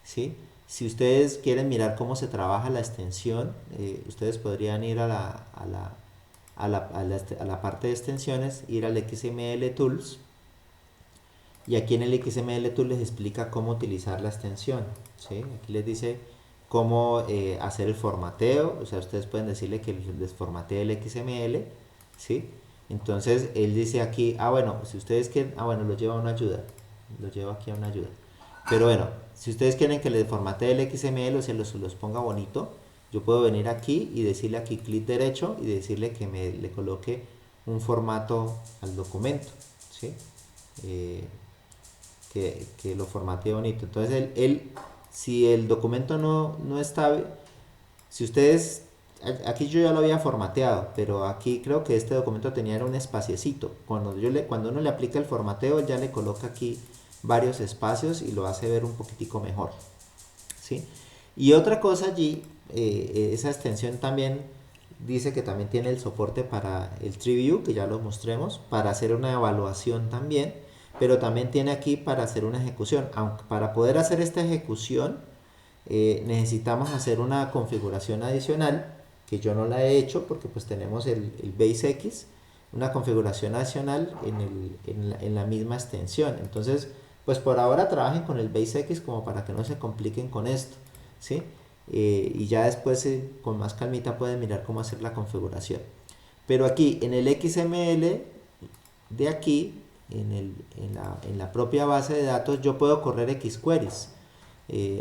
¿sí? Si ustedes quieren mirar cómo se trabaja la extensión, ustedes podrían ir a la parte de extensiones, ir al XML Tools, y aquí en el XML Tools les explica cómo utilizar la extensión, ¿sí? Aquí les dice cómo hacer el formateo, o sea, ustedes pueden decirle que les formatee el XML, ¿sí? Entonces él dice aquí, bueno, si ustedes quieren, bueno, lo lleva a una ayuda, lo llevo aquí a una ayuda. Pero bueno, si ustedes quieren que les formatee el XML o se los ponga bonito, yo puedo venir aquí y decirle aquí clic derecho y decirle que le coloque un formato al documento, ¿sí? Que lo formatee bonito. Entonces si el documento no está, si ustedes, aquí yo ya lo había formateado, pero aquí creo que este documento tenía un espaciecito. Cuando uno le aplica el formateo, ya le coloca aquí varios espacios y lo hace ver un poquitico mejor, ¿sí? Y otra cosa allí, esa extensión también dice que también tiene el soporte para el Tree View, que ya lo mostremos, para hacer una evaluación también, pero también tiene aquí para hacer una ejecución. Aunque para poder hacer esta ejecución necesitamos hacer una configuración adicional, que yo no la he hecho porque pues tenemos el Base X, una configuración adicional en la misma extensión. Entonces, pues por ahora trabajen con el Base X como para que no se compliquen con esto, ¿sí? Y ya después con más calmita pueden mirar cómo hacer la configuración. Pero aquí en el XML de aquí, en la propia base de datos, yo puedo correr XQueries.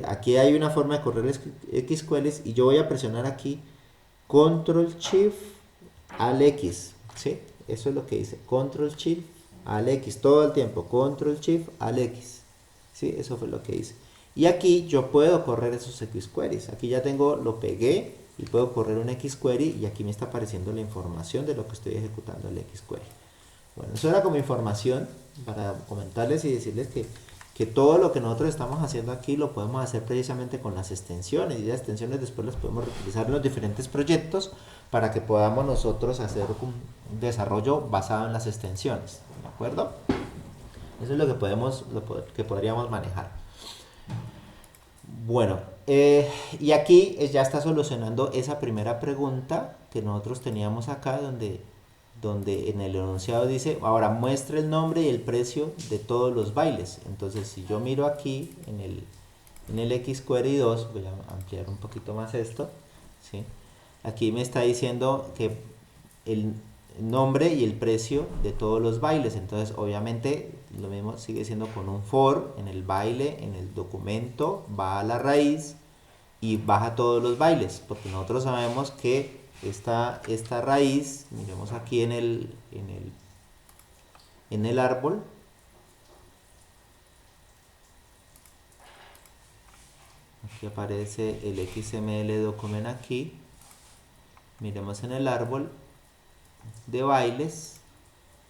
Aquí hay una forma de correr XQueries y yo voy a presionar aquí Control Shift al X, ¿sí? Eso es lo que dice, Control Shift al X, todo el tiempo, Control Shift al X, ¿sí? Eso fue lo que hice. Y aquí yo puedo correr esos XQueries, aquí ya lo pegué y puedo correr un XQuery y aquí me está apareciendo la información de lo que estoy ejecutando el XQuery. Bueno, eso era como información para comentarles y decirles que todo lo que nosotros estamos haciendo aquí lo podemos hacer precisamente con las extensiones, y las extensiones después las podemos reutilizar en los diferentes proyectos para que podamos nosotros hacer un desarrollo basado en las extensiones, ¿de acuerdo? Eso es lo que podríamos manejar. Bueno, y aquí ya está solucionando esa primera pregunta que nosotros teníamos acá, donde en el enunciado dice, ahora muestre el nombre y el precio de todos los bailes. Entonces, si yo miro aquí en el XQuery 2, voy a ampliar un poquito más esto, ¿sí? Aquí me está diciendo que el nombre y el precio de todos los bailes. Entonces, obviamente, lo mismo sigue siendo con un for en el baile, en el documento, va a la raíz y baja todos los bailes, porque nosotros sabemos que esta raíz, miremos aquí en el árbol, aquí aparece el XML document aquí, miremos en el árbol de bailes,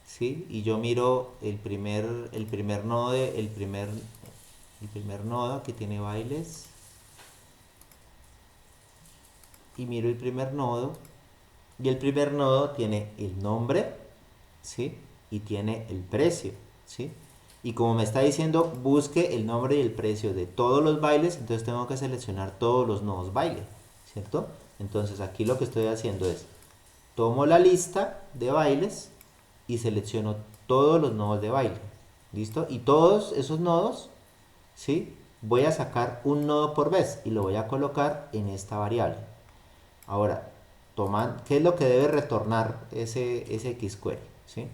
¿sí? Y yo miro el primer nodo, el primer nodo que tiene bailes, y miro el primer nodo, y el primer nodo tiene el nombre, ¿sí? Y tiene el precio, ¿sí? Y como me está diciendo busque el nombre y el precio de todos los bailes, entonces tengo que seleccionar todos los nodos baile, ¿cierto? Entonces aquí lo que estoy haciendo es tomo la lista de bailes y selecciono todos los nodos de baile, ¿listo? Y todos esos nodos, ¿sí? Voy a sacar un nodo por vez y lo voy a colocar en esta variable. Ahora, ¿qué es lo que debe retornar ese XQuery? ¿Sí?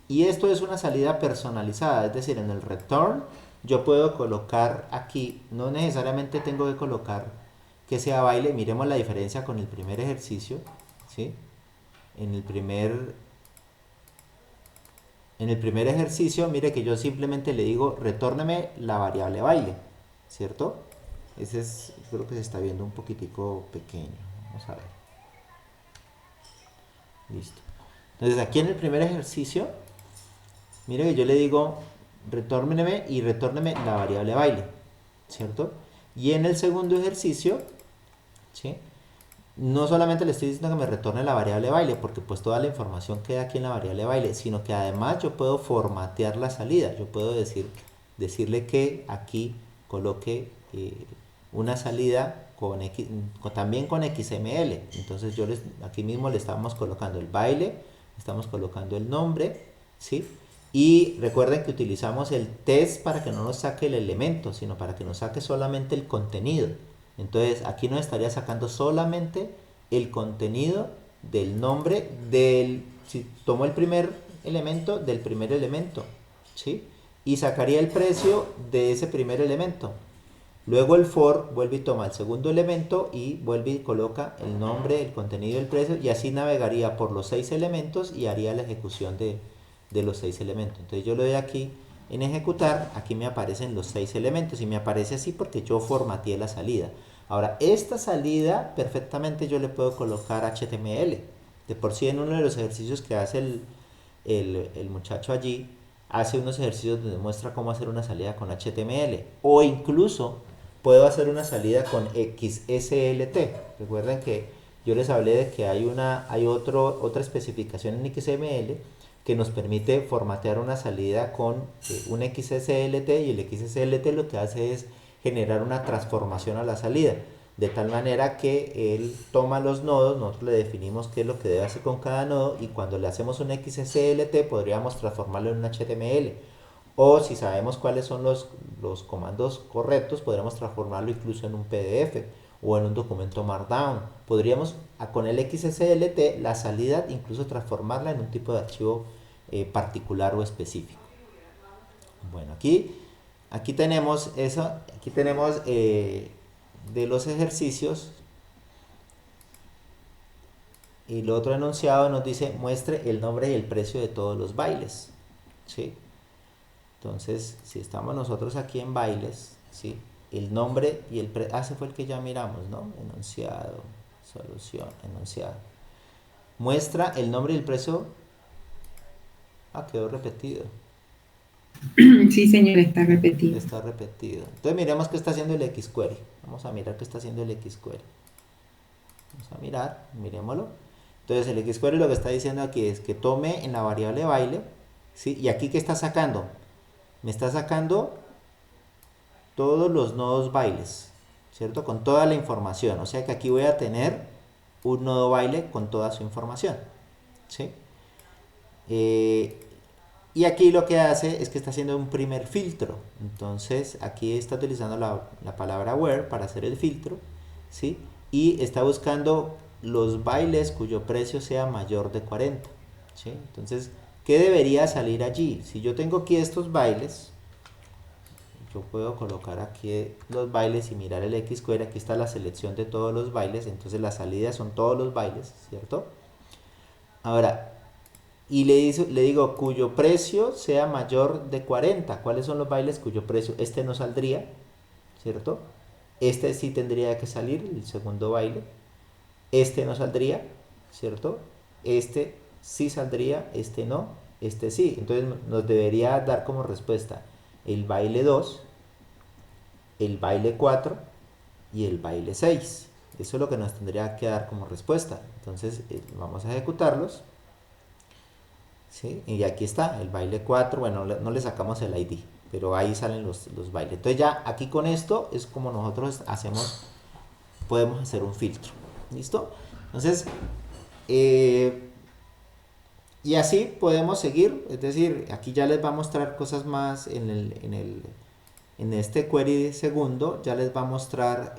Y esto es una salida personalizada, es decir, en el return yo puedo colocar aquí, no necesariamente tengo que colocar que sea baile. Miremos la diferencia con el primer ejercicio, ¿sí? En el primer ejercicio, mire que yo simplemente le digo retórneme la variable baile, ¿cierto? Creo que se está viendo un poquitico pequeño. Vamos a ver. Listo. Entonces aquí en el primer ejercicio, mire que yo le digo retórneme y retórneme la variable baile, ¿cierto? Y en el segundo ejercicio, ¿sí? no solamente le estoy diciendo que me retorne la variable baile, porque pues toda la información queda aquí en la variable baile, sino que además yo puedo formatear la salida. Yo puedo decirle que aquí coloque una salida también con XML. Entonces aquí mismo le estamos colocando el baile, estamos colocando el nombre, ¿sí? Y recuerden que utilizamos el test para que no nos saque el elemento, sino para que nos saque solamente el contenido. Entonces aquí nos estaría sacando solamente el contenido del nombre si tomó el primer elemento, del primer elemento, ¿sí? Y sacaría el precio de ese primer elemento. Luego el for vuelve y toma el segundo elemento y vuelve y coloca el nombre, el contenido y el precio, y así navegaría por los 6 elementos y haría la ejecución de los 6 elementos. Entonces yo le doy aquí en ejecutar, aquí me aparecen los 6 elementos y me aparece así porque yo formateé la salida. Ahora, esta salida perfectamente yo le puedo colocar HTML. De por sí en uno de los ejercicios que hace el muchacho allí, hace unos ejercicios donde muestra cómo hacer una salida con HTML. O incluso puedo hacer una salida con XSLT. Recuerden que yo les hablé de que hay otra especificación en XML que nos permite formatear una salida con un XSLT, y el XSLT lo que hace es generar una transformación a la salida, de tal manera que él toma los nodos, nosotros le definimos qué es lo que debe hacer con cada nodo, y cuando le hacemos un XSLT podríamos transformarlo en un HTML, o si sabemos cuáles son los comandos correctos, podríamos transformarlo incluso en un PDF o en un documento Markdown. Podríamos con el XSLT la salida incluso transformarla en un tipo de archivo particular o específico. Bueno, aquí tenemos eso, aquí tenemos de los ejercicios, y el otro enunciado nos dice muestre el nombre y el precio de todos los bailes, ¿sí? Entonces, si estamos nosotros aquí en bailes, ¿sí? El nombre y el precio, ese fue el que ya miramos, ¿no? Enunciado, solución, enunciado. Muestra el nombre y el precio. Quedó repetido. Sí, señor, está repetido. Está repetido. Entonces miremos qué está haciendo el XQuery. Vamos a mirar qué está haciendo el XQuery. Vamos a mirar, miremoslo. Entonces el XQuery lo que está diciendo aquí es que tome en la variable baile, ¿sí? Y aquí ¿qué está sacando? Me está sacando todos los nodos bailes, ¿cierto? Con toda la información. O sea que aquí voy a tener un nodo baile con toda su información, ¿sí? Y aquí lo que hace es que está haciendo un primer filtro. Entonces aquí está utilizando la palabra where para hacer el filtro, ¿sí? Y está buscando los bailes cuyo precio sea mayor de 40, ¿sí? Entonces, ¿qué debería salir allí? Si yo tengo aquí estos bailes, yo puedo colocar aquí los bailes y mirar el XQuery. Aquí está la selección de todos los bailes. Entonces las salidas son todos los bailes, ¿cierto? Ahora, y le digo cuyo precio sea mayor de 40. ¿Cuáles son los bailes cuyo precio? Este no saldría, ¿cierto? Este sí tendría que salir, el segundo baile. Este no saldría, ¿cierto? Este sí saldría, este no, este sí. Entonces nos debería dar como respuesta el baile 2, el baile 4 y el baile 6. Eso es lo que nos tendría que dar como respuesta. Entonces vamos a ejecutarlos. ¿Sí? Y aquí está el baile 4, bueno, no le sacamos el ID, pero ahí salen los bailes. Entonces ya aquí con esto es como nosotros podemos hacer un filtro. ¿Listo? Entonces, y así podemos seguir, es decir, aquí ya les va a mostrar cosas más en este query segundo, ya les va a mostrar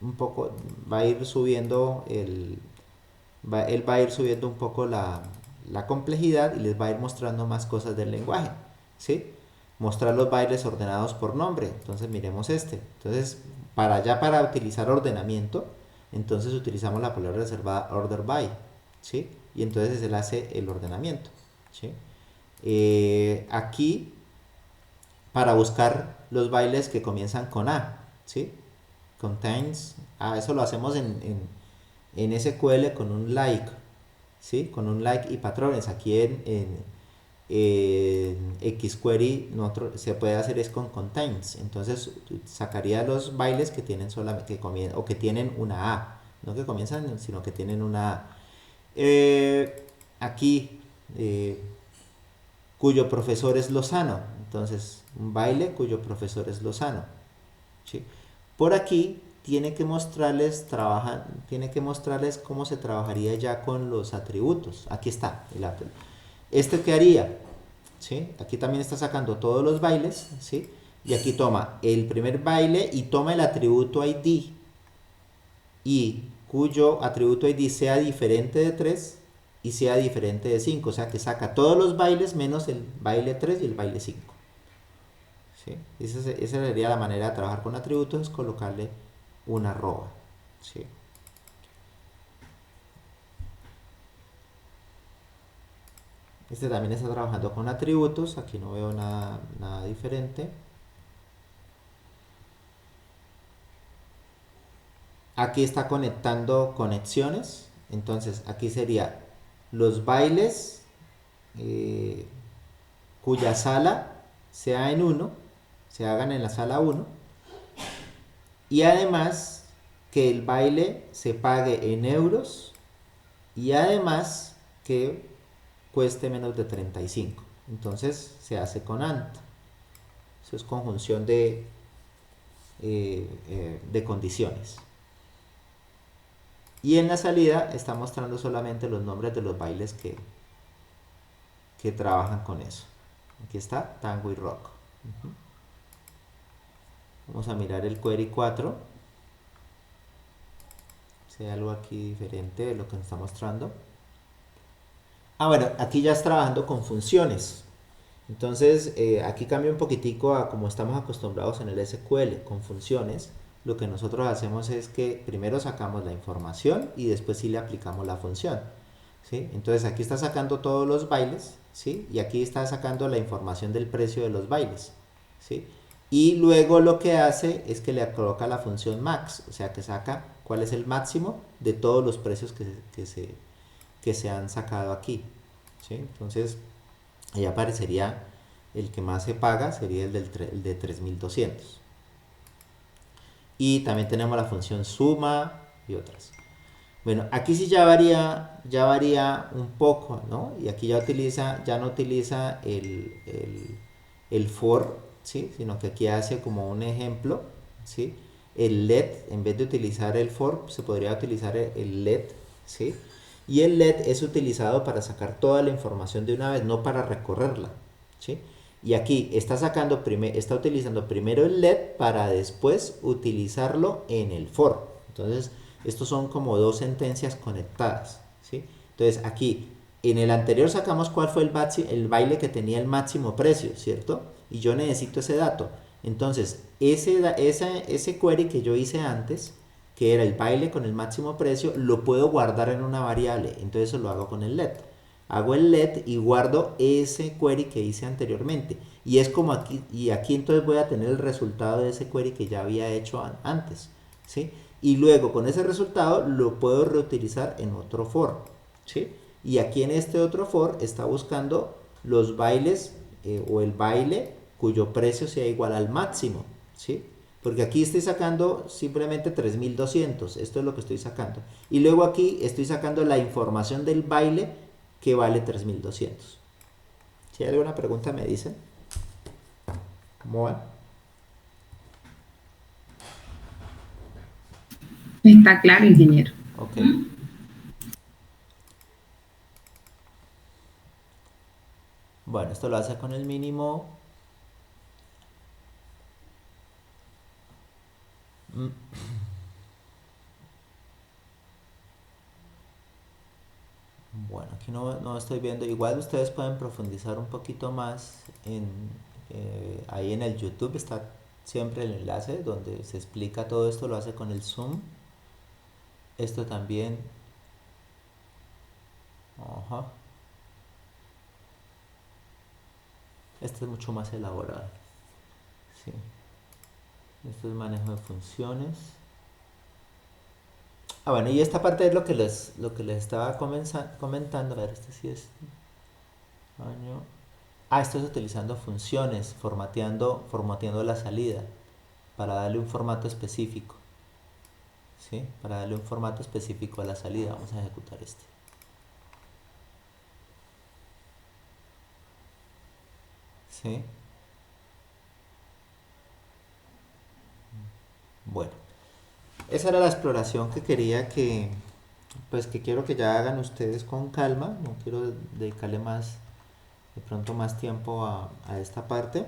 un poco, va a ir subiendo él va a ir subiendo un poco la complejidad y les va a ir mostrando más cosas del lenguaje, ¿sí? Mostrar los bailes ordenados por nombre. Entonces miremos este. Entonces para utilizar ordenamiento, entonces utilizamos la palabra reservada order by, ¿sí? Y entonces él hace el ordenamiento, ¿sí? Aquí para buscar los bailes que comienzan con A, ¿sí? Contains, eso lo hacemos en SQL con un like, ¿sí? Con un like y patrones. Aquí en XQuery se puede hacer es con contains. Entonces sacaría los bailes que tienen solamente que tienen una A. no que comienzan, sino que tienen una A. Aquí, cuyo profesor es Lozano, entonces un baile cuyo profesor es Lozano, ¿sí? Por aquí tiene que mostrarles cómo se trabajaría ya con los atributos. Aquí está el Apple. ¿Este qué haría? ¿Sí? Aquí también está sacando todos los bailes, ¿sí? Y aquí toma el primer baile y toma el atributo ID, y cuyo atributo ID sea diferente de 3 y sea diferente de 5, o sea que saca todos los bailes menos el baile 3 y el baile 5. ¿Sí? Esa sería la manera de trabajar con atributos, es colocarle una arroba. ¿Sí? Este también está trabajando con atributos, aquí no veo nada diferente. Aquí está conectando conexiones, entonces aquí sería los bailes cuya sala sea en 1, se hagan en la sala 1, y además que el baile se pague en euros y además que cueste menos de 35. Entonces se hace con AND. Eso es conjunción de condiciones. Y en la salida está mostrando solamente los nombres de los bailes que trabajan con eso. Aquí está Tango y Rock. Vamos a mirar el query 4. Si hay algo aquí diferente de lo que nos está mostrando. Bueno, aquí ya está trabajando con funciones. Entonces, aquí cambia un poquitico a como estamos acostumbrados en el SQL, con funciones. Lo que nosotros hacemos es que primero sacamos la información y después sí le aplicamos la función, ¿sí? Entonces aquí está sacando todos los bailes, ¿sí? Y aquí está sacando la información del precio de los bailes, ¿sí? Y luego lo que hace es que le coloca la función max, o sea que saca cuál es el máximo de todos los precios que se han sacado aquí, ¿sí? Entonces ahí aparecería el que más se paga, sería el de 3200. Y también tenemos la función suma y otras. Bueno, aquí sí ya varía un poco, ¿no? Y aquí ya no utiliza el for, ¿sí? Sino que aquí hace como un ejemplo, ¿sí? El let, en vez de utilizar el for, se podría utilizar el let, ¿sí? Y el let es utilizado para sacar toda la información de una vez, no para recorrerla, ¿sí? Y aquí está utilizando primero el let para después utilizarlo en el for. Entonces, estos son como dos sentencias conectadas, ¿sí? Entonces, aquí, en el anterior sacamos cuál fue el baile que tenía el máximo precio, ¿cierto? Y yo necesito ese dato. Entonces, ese query que yo hice antes, que era el baile con el máximo precio, lo puedo guardar en una variable. Entonces, eso lo hago con el let. Hago el let y guardo ese query que hice anteriormente. Y es como aquí, y aquí entonces voy a tener el resultado de ese query que ya había hecho antes, ¿sí? Y luego con ese resultado lo puedo reutilizar en otro for, ¿sí? Y aquí en este otro for está buscando los bailes o el baile cuyo precio sea igual al máximo, ¿sí? Porque aquí estoy sacando simplemente 3200, esto es lo que estoy sacando. Y luego aquí estoy sacando la información del baile que vale 3200. Si hay alguna pregunta me dicen. ¿Cómo van? Está claro, ingeniero. Ok. Bueno, esto lo hace con el mínimo. Bueno, aquí no estoy viendo. Igual ustedes pueden profundizar un poquito más ahí en el YouTube. Está siempre el enlace donde se explica todo esto. Lo hace con el Zoom. Esto también. Ajá. Este es mucho más elaborado. Sí. Esto es manejo de funciones. Bueno, y esta parte es lo que les estaba comentando. A ver, este sí es año. Esto es utilizando funciones, formateando la salida para darle un formato específico. ¿sí? Para darle un formato específico a la salida, vamos a ejecutar este. ¿Sí? Bueno, esa era la exploración que quería que quiero que ya hagan ustedes con calma. No quiero dedicarle de pronto más tiempo a esta parte.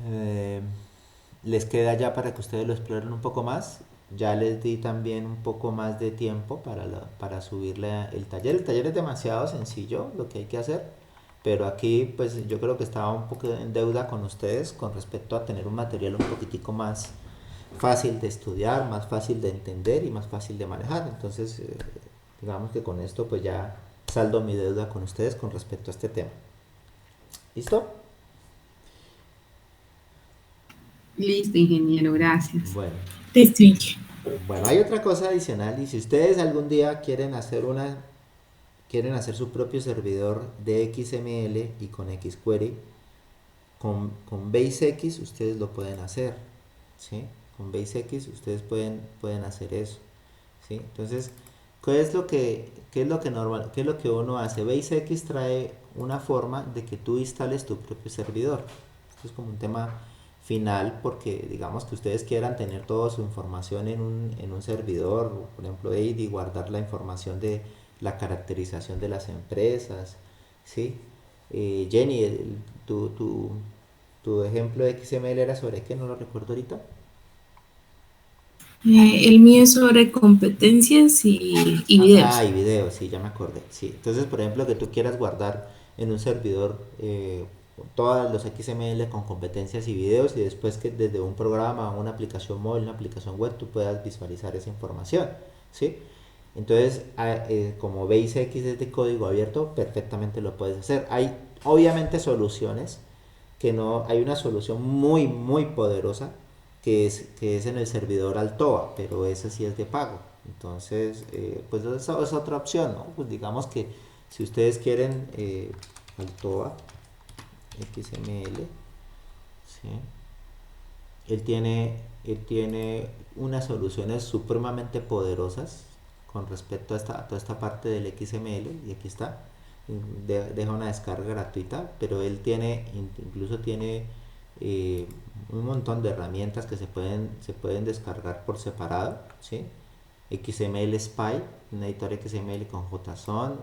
Eh, Les queda ya para que ustedes lo exploren un poco más. Ya les di también un poco más de tiempo para subirle el taller. El taller es demasiado sencillo lo que hay que hacer, pero aquí pues yo creo que estaba un poco en deuda con ustedes con respecto a tener un material un poquitico más fácil de estudiar, más fácil de entender y más fácil de manejar. Entonces, digamos que con esto pues ya saldo mi deuda con ustedes con respecto a este tema. ¿Listo? Listo, ingeniero, gracias. Bueno. Te estoy. Bueno, hay otra cosa adicional y si ustedes algún día quieren hacer su propio servidor de XML y con XQuery, con BaseX ustedes lo pueden hacer, ¿sí? Con BaseX ustedes pueden hacer eso, ¿sí? Entonces, qué es lo que uno hace? BaseX trae una forma de que tú instales tu propio servidor. Esto es como un tema final porque digamos que ustedes quieran tener toda su información en un servidor, por ejemplo, y guardar la información de la caracterización de las empresas, ¿sí? Jenny, tu ejemplo de XML era sobre qué, no lo recuerdo ahorita. El mío es sobre competencias y videos. Y videos, sí, ya me acordé. Sí. Entonces, por ejemplo, que tú quieras guardar en un servidor todos los XML con competencias y videos y después que desde un programa, una aplicación móvil, una aplicación web, tú puedas visualizar esa información, ¿sí? Entonces, como BaseX es de código abierto, perfectamente lo puedes hacer. Hay obviamente soluciones que no, hay una solución muy poderosa que es en el servidor Altoa, pero ese sí es de pago. Entonces, pues esa es otra opción, ¿no? Pues digamos que si ustedes quieren Altoa XML, ¿sí? Él tiene unas soluciones supremamente poderosas con respecto a toda esta parte del XML, y aquí está, deja una descarga gratuita, pero él incluso tiene un montón de herramientas que se pueden descargar por separado, ¿sí? XML Spy, un editor XML con JSON,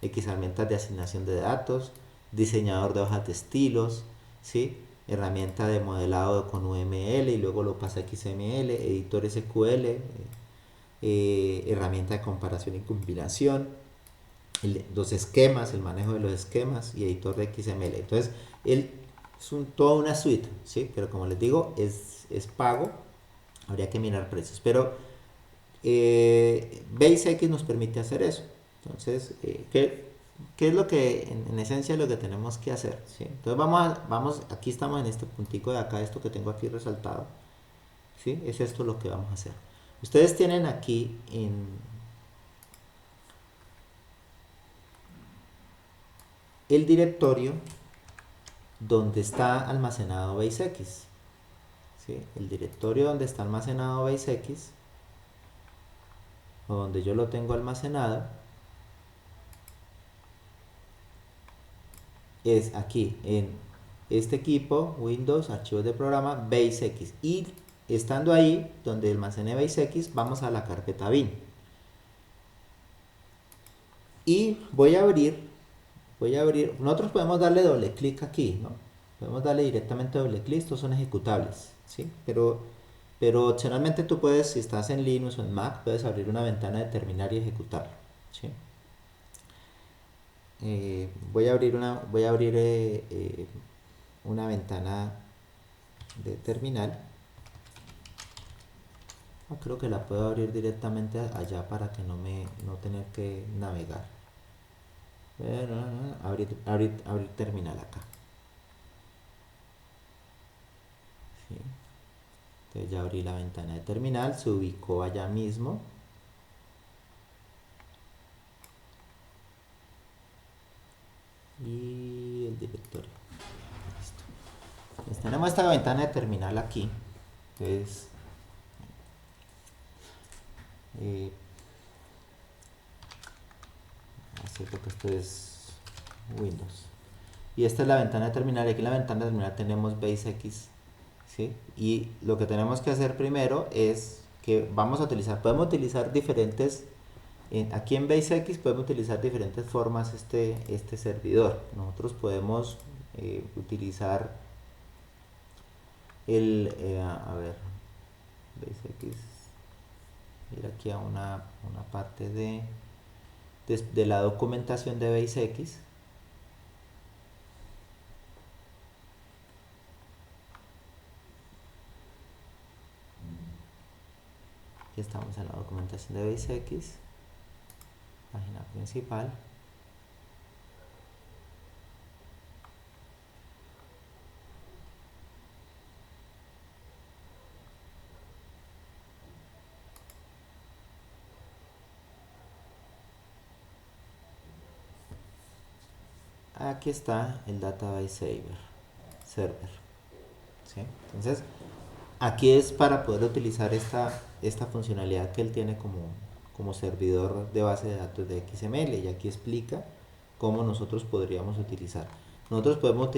X herramientas de asignación de datos, diseñador de hojas de estilos, ¿sí? Herramienta de modelado con UML y luego lo pasa a XML, editor SQL, herramienta de comparación y compilación, los esquemas, el manejo de los esquemas y editor de XML. Entonces, él es toda una suite, ¿sí? Pero como les digo, es pago, habría que mirar precios. Pero BaseX nos permite hacer eso. Entonces, ¿qué es lo que en esencia es lo que tenemos que hacer? ¿Sí? Entonces aquí estamos en este puntico de acá, esto que tengo aquí resaltado, ¿sí? Es esto lo que vamos a hacer. Ustedes tienen aquí el directorio donde está almacenado BaseX, ¿sí? El directorio donde está almacenado BaseX, o donde yo lo tengo almacenado, es aquí en este equipo, Windows, archivos de programa, BaseX. Y estando ahí, donde almacené BaseX, vamos a la carpeta bin. Y nosotros podemos darle doble clic aquí, ¿no? Podemos darle directamente doble clic, estos son ejecutables, ¿sí? Pero opcionalmente tú puedes, si estás en Linux o en Mac, puedes abrir una ventana de terminar y ejecutarlo, ¿sí? Voy a abrir una ventana de terminal. Creo que la puedo abrir directamente allá para que no tener que navegar. Abrir terminal acá. ¿Sí? Entonces ya abrí la ventana de terminal, se ubicó allá mismo. Y el directorio. Listo. Pues tenemos esta ventana de terminal aquí. Entonces, así porque esto es Windows. Y esta es la ventana de terminal. Y aquí en la ventana de terminal tenemos BaseX, ¿sí? Y lo que tenemos que hacer primero es que vamos a utilizar, podemos utilizar diferentes, aquí en BaseX podemos utilizar diferentes formas este servidor. Nosotros podemos utilizar a ver, BaseX, ir aquí a una parte de la documentación de BaseX. Aquí estamos en la documentación de BaseX, página principal. Aquí está el database server, ¿sí? Entonces aquí es para poder utilizar esta funcionalidad que él tiene como servidor de base de datos de XML, y aquí explica cómo nosotros podríamos utilizar. Nosotros podemos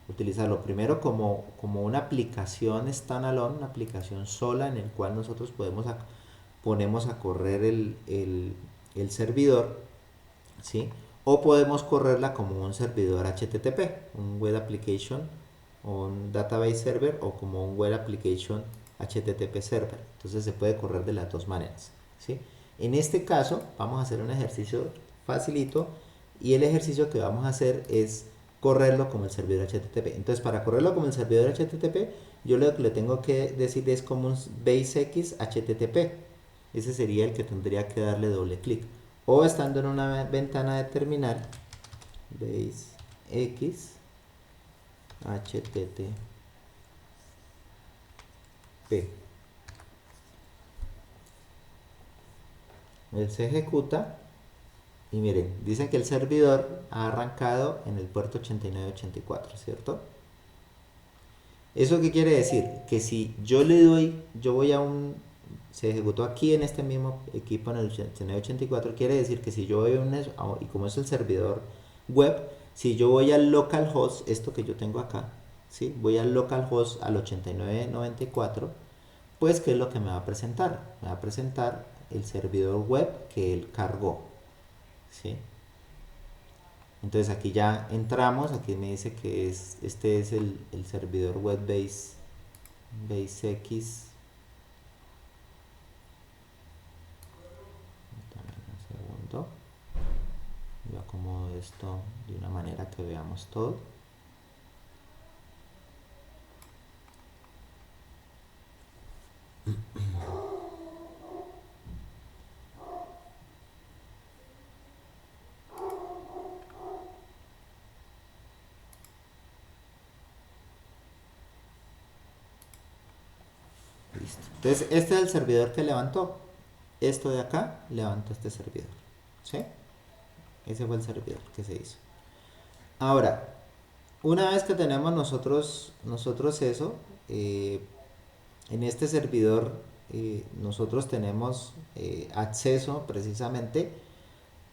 utilizarlo primero como una aplicación standalone, una aplicación sola en el cual nosotros ponemos a correr el servidor, ¿sí? O podemos correrla como un servidor HTTP, un Web Application o un Database Server, o como un Web Application HTTP Server. Entonces se puede correr de las dos maneras, ¿sí? En este caso vamos a hacer un ejercicio facilito, y el ejercicio que vamos a hacer es correrlo como el servidor HTTP. Entonces, para correrlo como el servidor HTTP, yo lo que le tengo que decir es como un BaseX HTTP. Ese sería el que tendría que darle doble clic. O estando en una ventana de terminal, BaseX HTTP. Él se ejecuta y miren, dicen que el servidor ha arrancado en el puerto 8984, ¿cierto? ¿Eso qué quiere decir? Que si yo le doy, se ejecutó aquí en este mismo equipo en el 8984, quiere decir que si yo voy y como es el servidor web, si yo voy al localhost, esto que yo tengo acá, ¿sí? Voy al localhost al 8994, pues ¿qué es lo que me va a presentar? Me va a presentar el servidor web que él cargó, ¿sí? Entonces aquí ya entramos, aquí me dice que este es el servidor web BaseX. Un segundo, yo acomodo esto de una manera que veamos todo. Listo. Entonces este es el servidor que levantó. Esto de acá levantó este servidor, ¿sí? Ese fue el servidor que se hizo. Ahora, una vez que tenemos nosotros eso, en este servidor nosotros tenemos acceso precisamente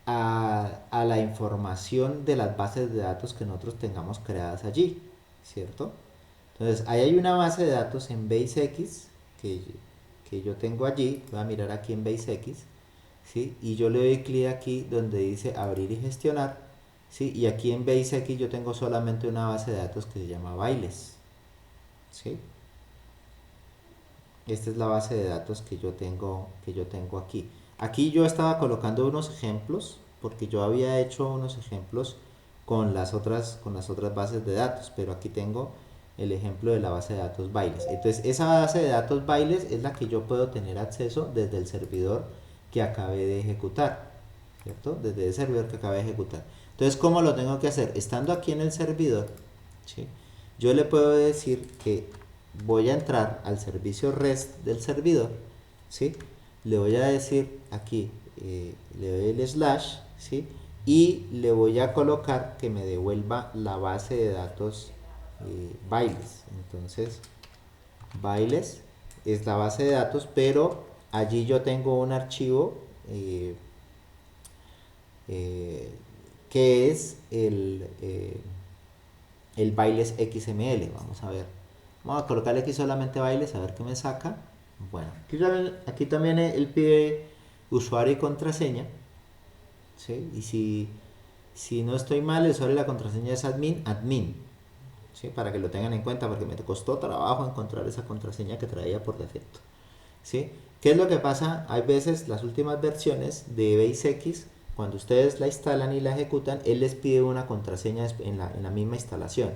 a la información de las bases de datos que nosotros tengamos creadas allí, ¿cierto? Entonces, ahí hay una base de datos en BaseX que yo tengo allí. Voy a mirar aquí en BaseX, ¿sí? Y yo le doy clic aquí donde dice abrir y gestionar, ¿sí? Y aquí en BaseX yo tengo solamente una base de datos que se llama bailes, ¿sí? Esta es la base de datos que yo tengo aquí. Aquí yo estaba colocando unos ejemplos porque yo había hecho unos ejemplos con las otras bases de datos, pero aquí tengo el ejemplo de la base de datos bailes. Entonces esa base de datos bailes es la que yo puedo tener acceso desde el servidor que acabé de ejecutar, ¿cierto? Desde el servidor que acabé de ejecutar. Entonces, ¿cómo lo tengo que hacer? Estando aquí en el servidor, ¿sí? Yo le puedo decir que voy a entrar al servicio REST del servidor, ¿sí? Le voy a decir aquí, le doy el slash, ¿sí? Y le voy a colocar que me devuelva la base de datos bailes. Entonces, bailes es la base de datos, pero allí yo tengo un archivo que es el bailes XML. Vamos a ver. Vamos a colocarle aquí solamente bailes, a ver qué me saca. Bueno, aquí también él pide usuario y contraseña. ¿Sí? Y si no estoy mal, el usuario y la contraseña es admin. ¿Sí? Para que lo tengan en cuenta, porque me costó trabajo encontrar esa contraseña que traía por defecto. ¿Sí? ¿Qué es lo que pasa? Hay veces las últimas versiones de BaseX, cuando ustedes la instalan y la ejecutan, él les pide una contraseña en la misma instalación.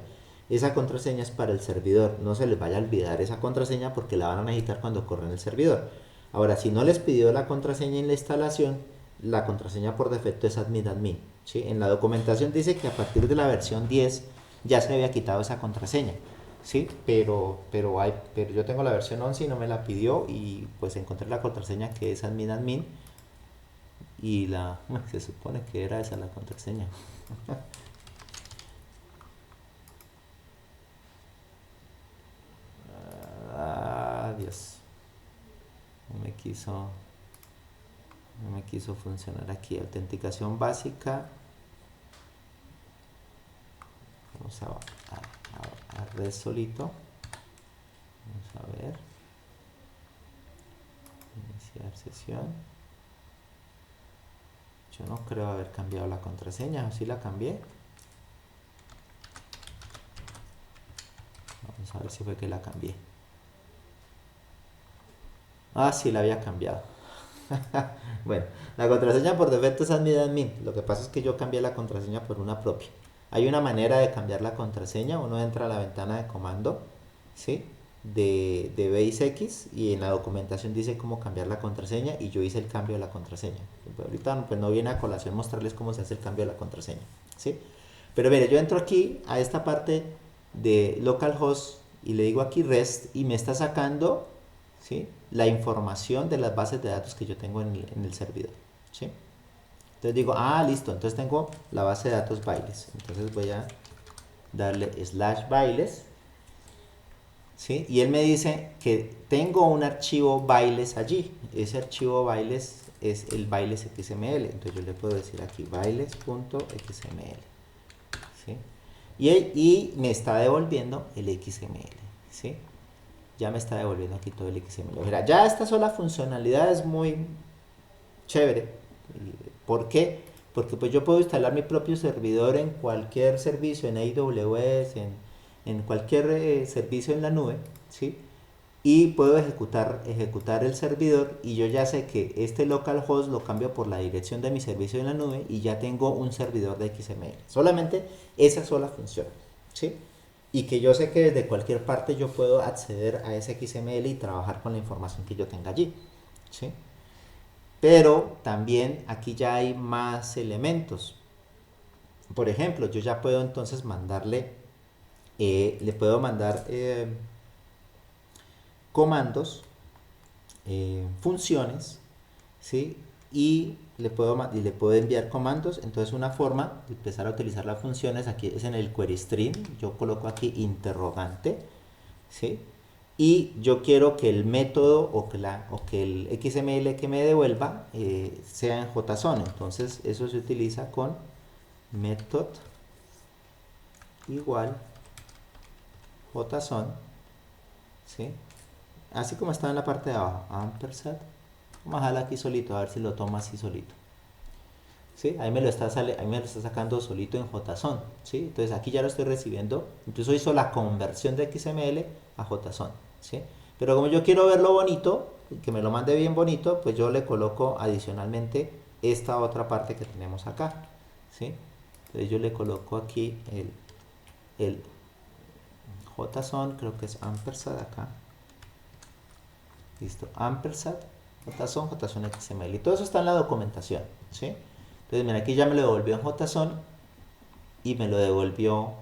Esa contraseña es para el servidor. No se les vaya a olvidar esa contraseña porque la van a necesitar cuando corren el servidor. Ahora, si no les pidió la contraseña en la instalación, la contraseña por defecto es admin. ¿Sí? En la documentación dice que a partir de la versión 10 ya se había quitado esa contraseña. Sí, pero yo tengo la versión 11 y no me la pidió, y pues encontré la contraseña que es admin y se supone que era esa la contraseña. Dios, no me quiso funcionar aquí. Autenticación básica. Vamos a red solito. Vamos a ver. Iniciar sesión. Yo no creo haber cambiado la contraseña. ¿O sí la cambié? Vamos a ver si fue que la cambié. Sí, la había cambiado. Bueno, la contraseña por defecto es admin. Lo que pasa es que yo cambié la contraseña por una propia. Hay una manera de cambiar la contraseña. Uno entra a la ventana de comando, ¿sí? de BaseX, y en la documentación dice cómo cambiar la contraseña, y yo hice el cambio de la contraseña. Pero ahorita pues no viene a colación mostrarles cómo se hace el cambio de la contraseña, ¿sí? Pero mire, yo entro aquí a esta parte de localhost y le digo aquí rest, y me está sacando, ¿sí? la información de las bases de datos que yo tengo en el servidor, ¿sí? Entonces digo, listo, entonces tengo la base de datos bailes. Entonces voy a darle /bailes, ¿sí? Y él me dice que tengo un archivo bailes allí. Ese archivo bailes es el bailes XML. Entonces yo le puedo decir aquí bailes.xml, ¿sí? Y me está devolviendo el XML, ¿sí? Ya me está devolviendo aquí todo el XML. Mira, ya esta sola funcionalidad es muy chévere. ¿Por qué? Porque pues yo puedo instalar mi propio servidor en cualquier servicio, en AWS, en cualquier servicio en la nube, ¿sí? Y puedo ejecutar el servidor, y yo ya sé que este localhost lo cambio por la dirección de mi servicio en la nube, y ya tengo un servidor de XML. Solamente esa sola función, ¿sí? Y que yo sé que desde cualquier parte yo puedo acceder a ese XML y trabajar con la información que yo tenga allí, ¿sí? Pero también aquí ya hay más elementos. Por ejemplo, yo ya puedo entonces mandarle, le puedo mandar comandos, funciones, ¿sí? Y le puedo enviar comandos. Entonces una forma de empezar a utilizar las funciones aquí es en el query string. Yo coloco aquí interrogante, ¿sí? Y yo quiero que el método o que el XML que me devuelva sea en JSON. Entonces eso se utiliza con method igual JSON, ¿sí? Así como está en la parte de abajo, ampersand. Vamos a dejarlo aquí solito, a ver si lo toma así solito, ¿sí? Ahí me lo está sacando solito en JSON, ¿sí? Entonces aquí ya lo estoy recibiendo. Incluso hizo la conversión de XML a JSON, ¿sí? Pero como yo quiero verlo bonito, que me lo mande bien bonito, pues yo le coloco adicionalmente esta otra parte que tenemos acá, ¿sí? Entonces yo le coloco aquí el JSON, creo que es ampersand acá. Listo, ampersand, JSON XML. Y todo eso está en la documentación, ¿sí? Entonces mira, aquí ya me lo devolvió en JSON y me lo devolvió,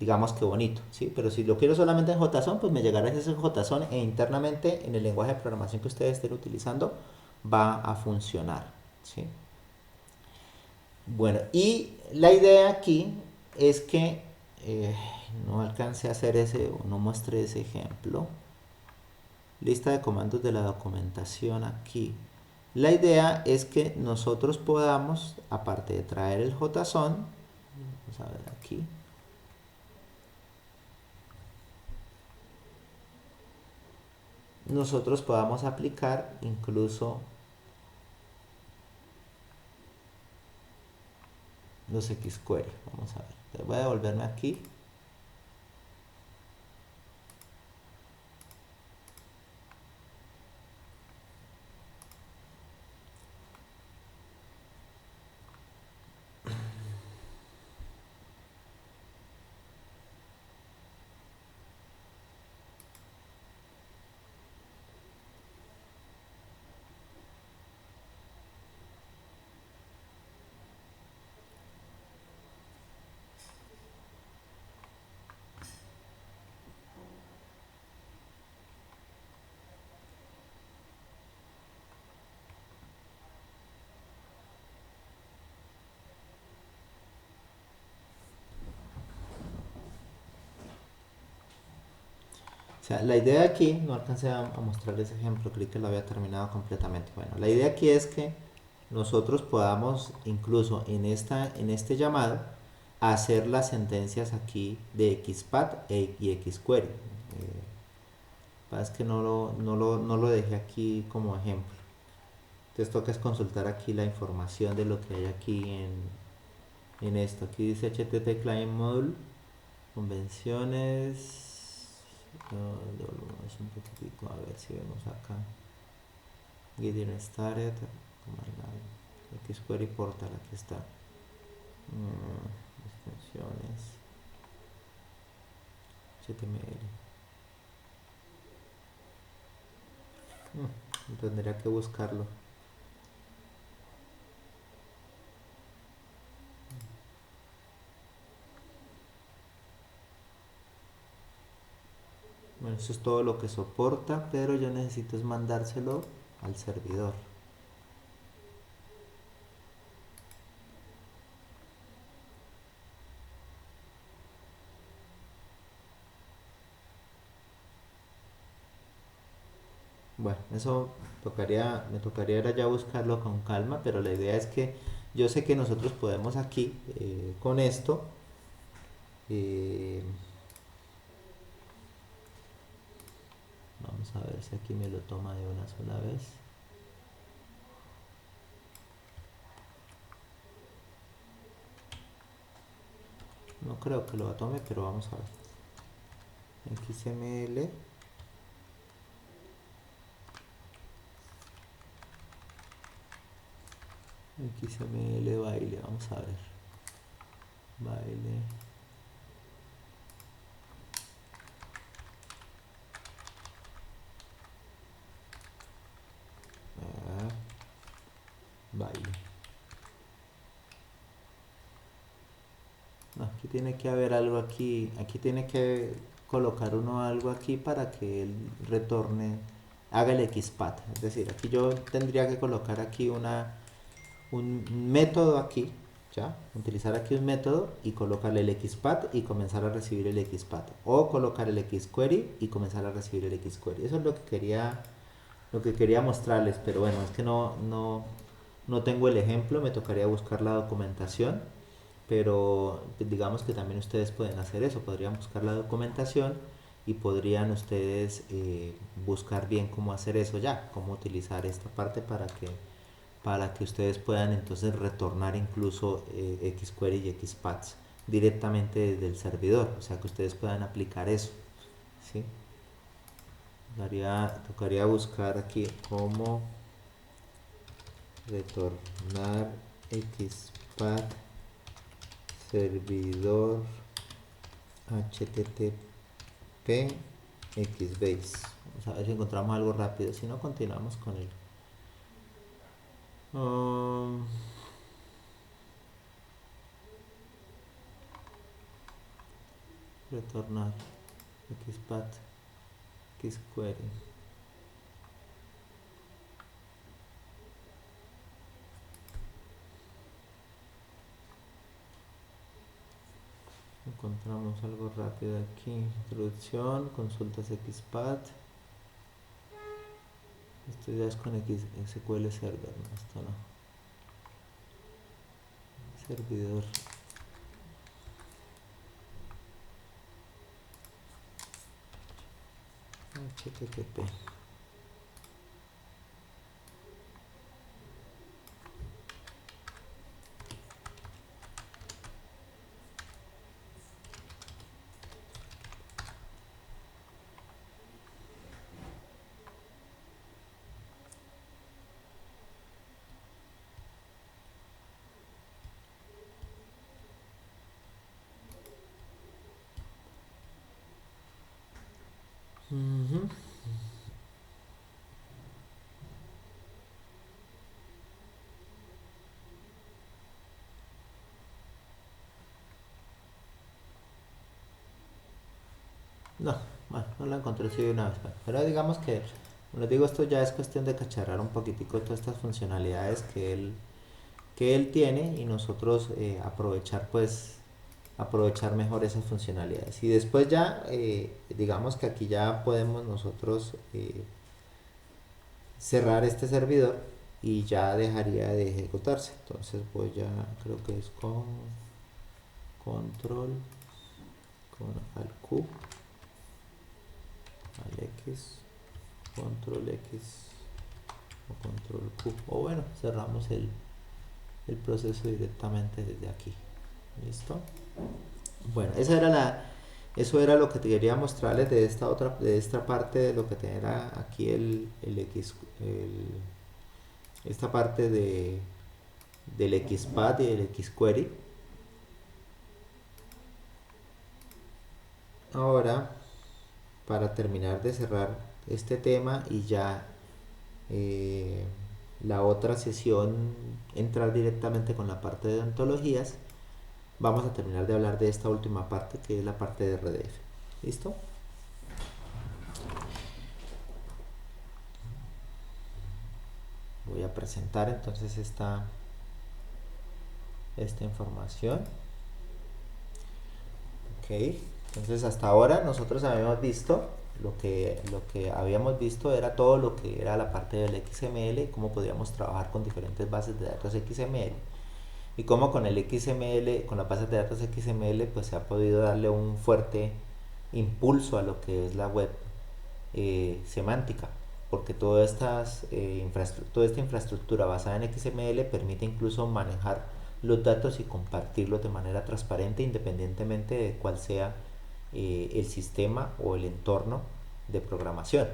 digamos que bonito, ¿sí? Pero si lo quiero solamente en JSON, pues me llegará ese en JSON, e internamente en el lenguaje de programación que ustedes estén utilizando va a funcionar, ¿sí? Bueno, y la idea aquí es que no alcancé a hacer ese, o no mostré ese ejemplo. Lista de comandos de la documentación aquí. La idea es que nosotros podamos, aparte de traer el JSON, vamos a ver aquí, nosotros podamos aplicar incluso los XQuery. Vamos a ver, voy a devolverme aquí. O sea, la idea aquí, no alcancé a mostrar ese ejemplo, creí que lo había terminado completamente. Bueno, la idea aquí es que nosotros podamos incluso en este llamado hacer las sentencias aquí de XPath y XQuery. Es que no lo dejé aquí como ejemplo. Entonces toca es consultar aquí la información de lo que hay aquí en esto. Aquí dice HTTP Client Module, convenciones. Devolvemos un poquitico a ver si vemos acá. Getting started. XQuery portal, aquí está. Extensiones. HTML. Tendría que buscarlo. Bueno, eso es todo lo que soporta, pero yo necesito es mandárselo al servidor. Bueno, eso me tocaría ahora ya buscarlo con calma, pero la idea es que yo sé que nosotros podemos aquí con esto vamos a ver si aquí me lo toma de una sola vez. No creo que lo tome, pero vamos a ver. XML. XML baile, vamos a ver. Baile. Baile. No, aquí tiene que haber algo aquí. Aquí tiene que colocar uno algo aquí para que él retorne, haga el XPath. Es decir, aquí yo tendría que colocar aquí un método aquí, ¿ya? Utilizar aquí un método y colocarle el XPath y comenzar a recibir el XPath. O colocar el XQuery y comenzar a recibir el XQuery. Eso es lo que quería mostrarles, pero bueno, es que no tengo el ejemplo, me tocaría buscar la documentación, pero digamos que también ustedes pueden hacer eso, podrían buscar la documentación y podrían ustedes buscar bien cómo hacer eso ya, cómo utilizar esta parte para que ustedes puedan entonces retornar incluso XQuery y XPaths directamente desde el servidor, o sea que ustedes puedan aplicar eso, ¿sí? Tocaría buscar aquí cómo retornar XPath servidor HTTP XBase. Vamos a ver si encontramos algo rápido, si no continuamos con él. Retornar XPath XQuery. Encontramos algo rápido aquí. Introducción, consultas XPath. Esto ya es con SQL Server, ¿no? Esto no. Servidor. HTTP. Ujú. No, bueno, no la encontré sí de una vez. Pero digamos que, como les digo, esto ya es cuestión de cacharrar un poquitico todas estas funcionalidades que él tiene y nosotros aprovechar pues aprovechar mejor esas funcionalidades. Y después ya, digamos que aquí ya podemos nosotros cerrar este servidor y ya dejaría de ejecutarse. Entonces voy a, creo que es con control, con al Q, al X, control X o control Q. O bueno, cerramos el proceso directamente desde aquí. ¿Listo? Bueno, eso era lo que te quería mostrarles de esta parte de lo que era aquí esta parte del XPath y del XQuery. Ahora, para terminar de cerrar este tema y ya la otra sesión entrar directamente con la parte de ontologías, vamos a terminar de hablar de esta última parte que es la parte de RDF. ¿Listo? Voy a presentar entonces esta información. Ok, entonces hasta ahora nosotros habíamos visto lo que habíamos visto era todo lo que era la parte del XML, cómo podíamos trabajar con diferentes bases de datos XML y cómo con el XML, con las bases de datos XML, pues se ha podido darle un fuerte impulso a lo que es la web semántica, porque toda esta infraestructura basada en XML permite incluso manejar los datos y compartirlos de manera transparente independientemente de cuál sea el sistema o el entorno de programación.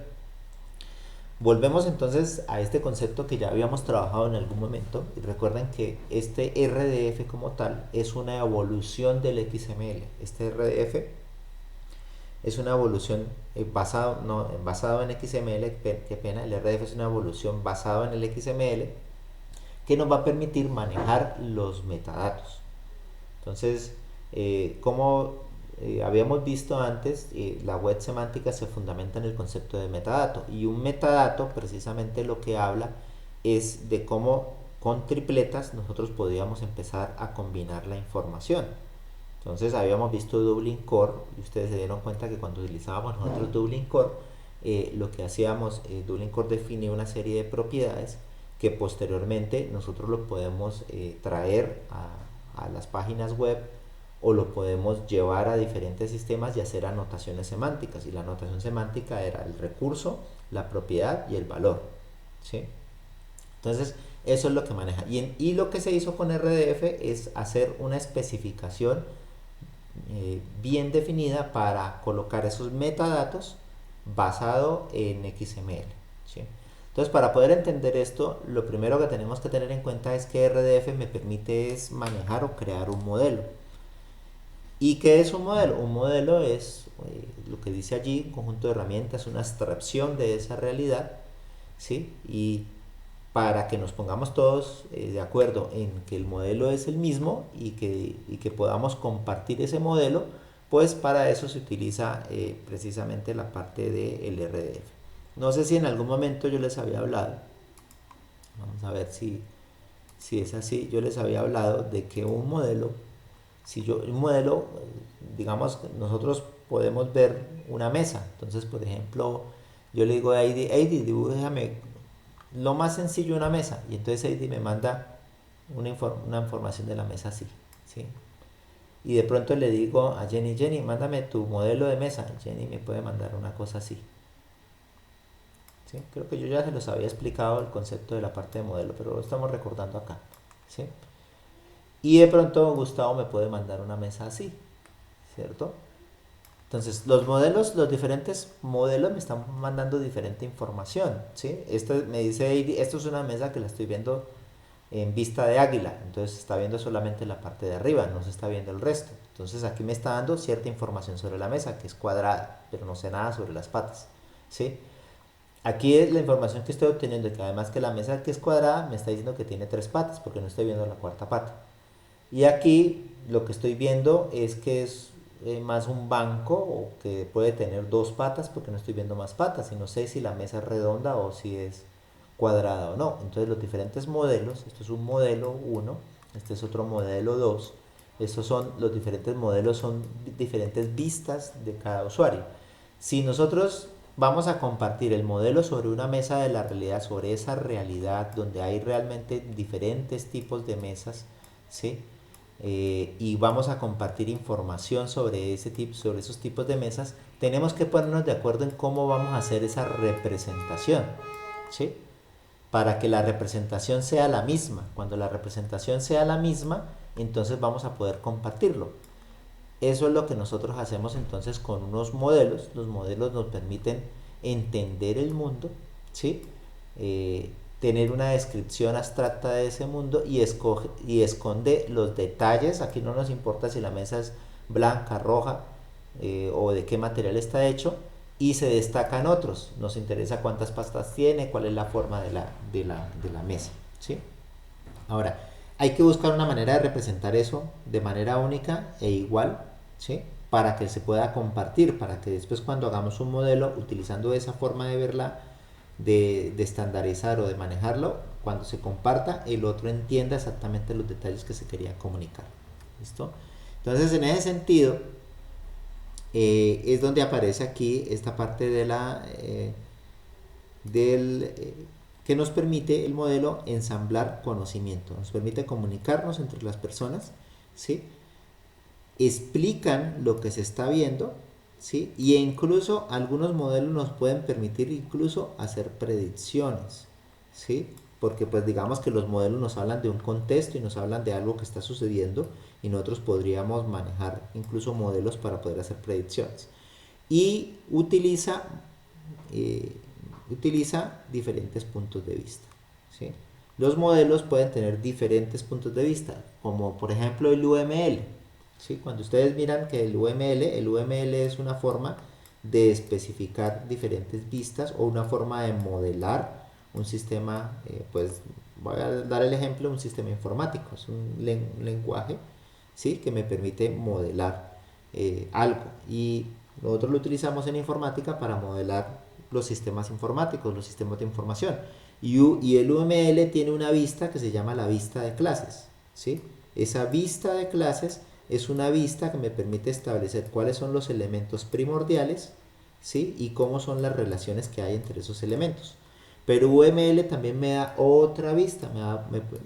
Volvemos entonces a este concepto que ya habíamos trabajado en algún momento y recuerden que este RDF como tal es una evolución del XML. Este RDF es una evolución basado en XML, qué pena, el RDF es una evolución basado en el XML que nos va a permitir manejar los metadatos. Entonces, como habíamos visto antes, la web semántica se fundamenta en el concepto de metadato y un metadato precisamente lo que habla es de cómo con tripletas nosotros podíamos empezar a combinar la información. Entonces habíamos visto Dublin Core y ustedes se dieron cuenta que cuando utilizábamos nosotros Dublin Core, lo que hacíamos, Dublin Core define una serie de propiedades que posteriormente nosotros lo podemos traer a las páginas web o lo podemos llevar a diferentes sistemas y hacer anotaciones semánticas, y la anotación semántica era el recurso, la propiedad y el valor, ¿sí? Entonces eso es lo que maneja y lo que se hizo con RDF es hacer una especificación bien definida para colocar esos metadatos basado en XML, ¿sí? Entonces, para poder entender esto, lo primero que tenemos que tener en cuenta es que RDF me permite es manejar o crear un modelo. ¿Y qué es un modelo? Un modelo es lo que dice allí, un conjunto de herramientas, una abstracción de esa realidad, ¿sí? Y para que nos pongamos todos de acuerdo en que el modelo es el mismo y que podamos compartir ese modelo, pues para eso se utiliza precisamente la parte del RDF. No sé si en algún momento yo les había hablado, vamos a ver si es así, yo les había hablado de que un modelo Si yo, un modelo, digamos, nosotros podemos ver una mesa. Entonces, por ejemplo, yo le digo a Heidi, dibújame lo más sencillo una mesa. Y entonces Heidi me manda una información de la mesa así, ¿sí? Y de pronto le digo a Jenny, mándame tu modelo de mesa. Jenny me puede mandar una cosa así. ¿Sí? Creo que yo ya se los había explicado el concepto de la parte de modelo, pero lo estamos recordando acá, ¿sí? Y de pronto Gustavo me puede mandar una mesa así, ¿cierto? Entonces, los modelos, los diferentes modelos me están mandando diferente información, ¿sí? Esto me dice, esto es una mesa que la estoy viendo en vista de águila, entonces está viendo solamente la parte de arriba, no se está viendo el resto. Entonces aquí me está dando cierta información sobre la mesa, que es cuadrada, pero no sé nada sobre las patas, ¿sí? Aquí es la información que estoy obteniendo, que además que la mesa que es cuadrada me está diciendo que tiene 3 patas, porque no estoy viendo la cuarta pata. Y aquí lo que estoy viendo es que es más un banco, o que puede tener 2 patas, porque no estoy viendo más patas y no sé si la mesa es redonda o si es cuadrada o no. Entonces los diferentes modelos, esto es un modelo 1, este es otro modelo 2, estos son los diferentes modelos, son diferentes vistas de cada usuario. Si nosotros vamos a compartir el modelo sobre una mesa de la realidad, sobre esa realidad donde hay realmente diferentes tipos de mesas, ¿sí? Y vamos a compartir información sobre sobre esos tipos de mesas, tenemos que ponernos de acuerdo en cómo vamos a hacer esa representación, ¿sí? Para que la representación sea la misma. Cuando la representación sea la misma, entonces vamos a poder compartirlo. Eso es lo que nosotros hacemos entonces con unos modelos. Los modelos nos permiten entender el mundo, ¿sí? Tener una descripción abstracta de ese mundo y esconde los detalles. Aquí no nos importa si la mesa es blanca, roja o de qué material está hecho, y se destacan otros. Nos interesa cuántas pastas tiene, cuál es la forma de la mesa, ¿sí? Ahora, hay que buscar una manera de representar eso de manera única e igual, ¿sí? Para que se pueda compartir, para que después cuando hagamos un modelo utilizando esa forma de verla, de estandarizar o de manejarlo, cuando se comparta, el otro entienda exactamente los detalles que se quería comunicar. ¿Listo? Entonces, en ese sentido, es donde aparece aquí esta parte de que nos permite el modelo ensamblar conocimiento, nos permite comunicarnos entre las personas, ¿sí? Explican lo que se está viendo, ¿sí? Y incluso algunos modelos nos pueden permitir incluso hacer predicciones, ¿sí? Porque pues digamos que los modelos nos hablan de un contexto y nos hablan de algo que está sucediendo, y nosotros podríamos manejar incluso modelos para poder hacer predicciones. Y utiliza diferentes puntos de vista, ¿sí? Los modelos pueden tener diferentes puntos de vista, como por ejemplo el UML, ¿sí? Cuando ustedes miran que el UML es una forma de especificar diferentes vistas o una forma de modelar un sistema, pues voy a dar el ejemplo, un sistema informático, es un lenguaje, ¿sí? Que me permite modelar algo, y nosotros lo utilizamos en informática para modelar los sistemas informáticos, los sistemas de información, y el UML tiene una vista que se llama la vista de clases, ¿sí? Esa vista de clases es una vista que me permite establecer cuáles son los elementos primordiales, ¿sí? Y cómo son las relaciones que hay entre esos elementos. Pero UML también me da otra vista,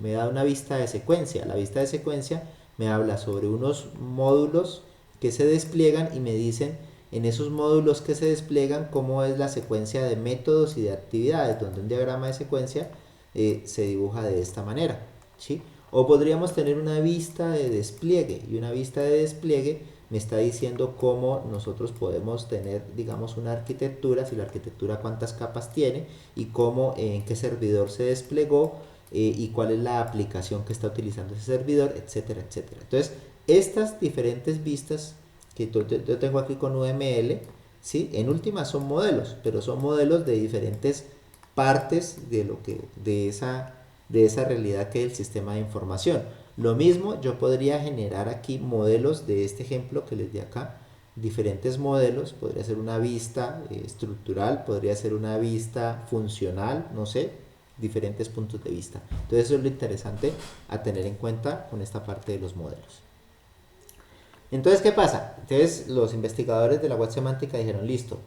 me da una vista de secuencia. La vista de secuencia me habla sobre unos módulos que se despliegan y me dicen en esos módulos que se despliegan cómo es la secuencia de métodos y de actividades, donde un diagrama de secuencia se dibuja de esta manera, ¿sí? O podríamos tener una vista de despliegue, y una vista de despliegue me está diciendo cómo nosotros podemos tener, digamos, una arquitectura, si la arquitectura cuántas capas tiene, y cómo, en qué servidor se desplegó, y cuál es la aplicación que está utilizando ese servidor, etcétera, etcétera. Entonces, estas diferentes vistas que yo tengo aquí con UML, ¿sí? En última son modelos, pero son modelos de diferentes partes de esa realidad que es el sistema de información. Lo mismo yo podría generar aquí modelos de este ejemplo que les di acá, diferentes modelos, podría ser una vista estructural, podría ser una vista funcional, no sé, diferentes puntos de vista. Entonces eso es lo interesante a tener en cuenta con esta parte de los modelos. Entonces, ¿qué pasa? Entonces, los investigadores de la web semántica dijeron, listo,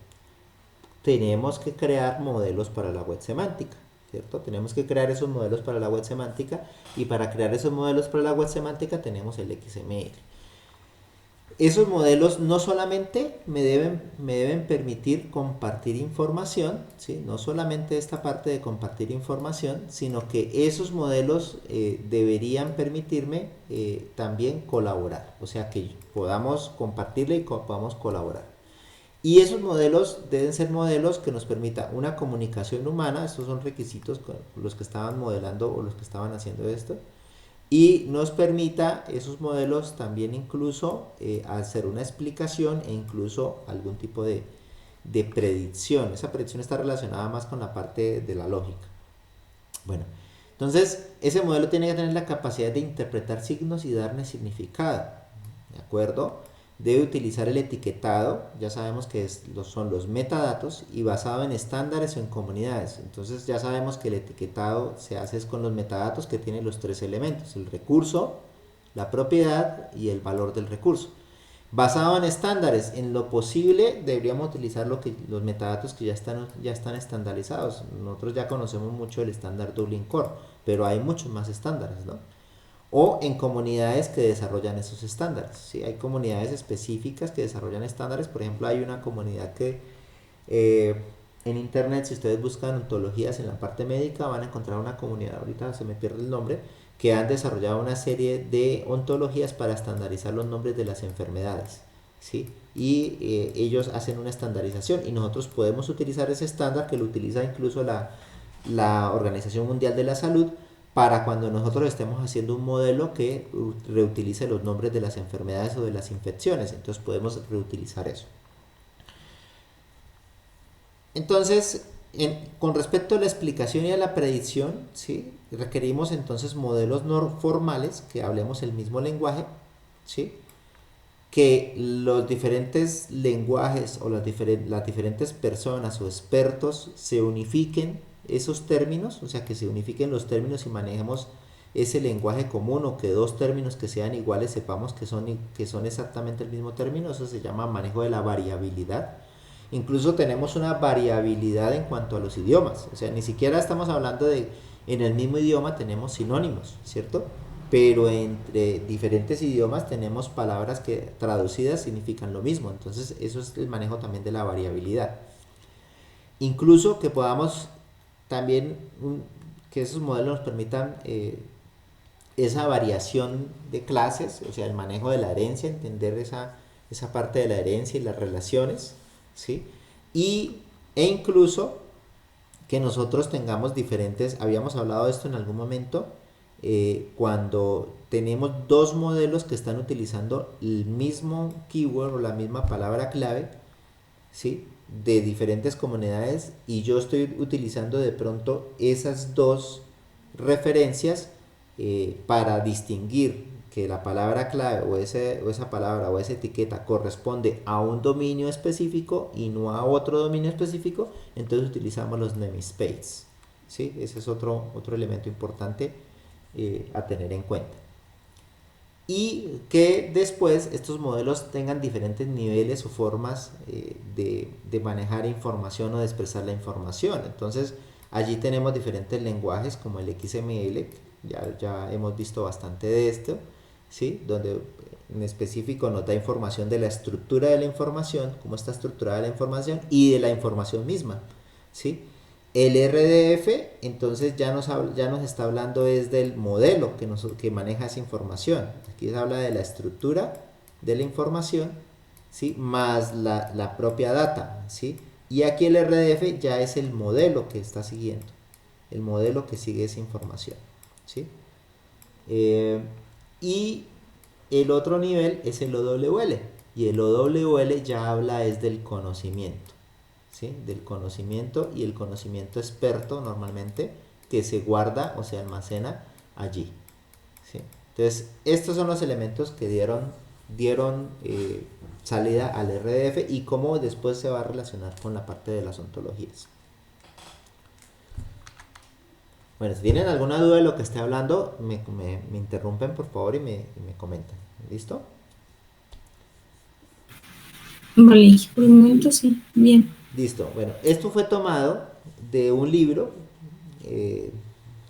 tenemos que crear modelos para la web semántica, ¿cierto? Tenemos que crear esos modelos para la web semántica y para crear esos modelos para la web semántica tenemos el XML. Esos modelos no solamente me deben permitir compartir información, ¿sí? No solamente esta parte de compartir información, sino que esos modelos deberían permitirme también colaborar, o sea que podamos compartirle y podamos colaborar. Y esos modelos deben ser modelos que nos permitan una comunicación humana, estos son requisitos con los que estaban modelando o los que estaban haciendo esto, y nos permita esos modelos también incluso hacer una explicación e incluso algún tipo de predicción. Esa predicción está relacionada más con la parte de la lógica. Bueno, entonces ese modelo tiene que tener la capacidad de interpretar signos y darle significado, ¿de acuerdo? Debe utilizar el etiquetado, ya sabemos que son los metadatos y basado en estándares o en comunidades. Entonces ya sabemos que el etiquetado se hace con los metadatos que tienen los tres elementos, el recurso, la propiedad y el valor del recurso. Basado en estándares, en lo posible deberíamos utilizar los metadatos que ya están estandarizados. Nosotros ya conocemos mucho el estándar Dublin Core, pero hay muchos más estándares, ¿no? O en comunidades que desarrollan esos estándares, ¿sí? Hay comunidades específicas que desarrollan estándares. Por ejemplo, hay una comunidad que en internet, si ustedes buscan ontologías en la parte médica, van a encontrar una comunidad, ahorita se me pierde el nombre, que han desarrollado una serie de ontologías para estandarizar los nombres de las enfermedades, ¿sí? Y ellos hacen una estandarización y nosotros podemos utilizar ese estándar que lo utiliza incluso la Organización Mundial de la Salud, para cuando nosotros estemos haciendo un modelo que reutilice los nombres de las enfermedades o de las infecciones. Entonces podemos reutilizar eso. Entonces, con respecto a la explicación y a la predicción, ¿sí? Requerimos entonces modelos no formales que hablemos el mismo lenguaje, ¿sí? Que los diferentes lenguajes o las diferentes personas o expertos se unifiquen esos términos, o sea que se unifiquen los términos y manejemos ese lenguaje común, o que dos términos que sean iguales sepamos que son exactamente el mismo término. Eso se llama manejo de la variabilidad. Incluso tenemos una variabilidad en cuanto a los idiomas, o sea, ni siquiera estamos hablando de en el mismo idioma tenemos sinónimos, ¿cierto? Pero entre diferentes idiomas tenemos palabras que traducidas significan lo mismo. Entonces eso es el manejo también de la variabilidad. Incluso que podamos también que esos modelos nos permitan esa variación de clases, o sea, el manejo de la herencia, entender esa parte de la herencia y las relaciones, ¿sí? E incluso que nosotros tengamos diferentes, habíamos hablado de esto en algún momento, cuando tenemos dos modelos que están utilizando el mismo keyword o la misma palabra clave, ¿sí? De diferentes comunidades, y yo estoy utilizando de pronto esas dos referencias para distinguir que la palabra clave o esa palabra o esa etiqueta corresponde a un dominio específico y no a otro dominio específico. Entonces utilizamos los namespaces, ¿sí? Ese es otro elemento importante a tener en cuenta. Y que después estos modelos tengan diferentes niveles o formas de manejar información o de expresar la información. Entonces allí tenemos diferentes lenguajes como el XML, ya hemos visto bastante de esto, ¿sí? Donde en específico nos da información de la estructura de la información, cómo está estructurada la información y de la información misma, ¿sí? El RDF entonces ya nos está hablando es del modelo que maneja esa información. Aquí se habla de la estructura de la información, ¿sí? Más la propia data, ¿sí? Y aquí el RDF ya es el modelo que está siguiendo, el modelo que sigue esa información, ¿sí? Y el otro nivel es el OWL, y el OWL ya habla es del conocimiento, ¿sí? Del conocimiento, y el conocimiento experto normalmente que se guarda o se almacena allí, ¿sí? Entonces estos son los elementos que dieron salida al RDF y cómo después se va a relacionar con la parte de las ontologías. Bueno, si tienen alguna duda de lo que esté hablando, me interrumpen por favor y me comentan. ¿Listo? Vale, por el momento sí. Bien. Listo. Bueno, esto fue tomado de un libro. eh,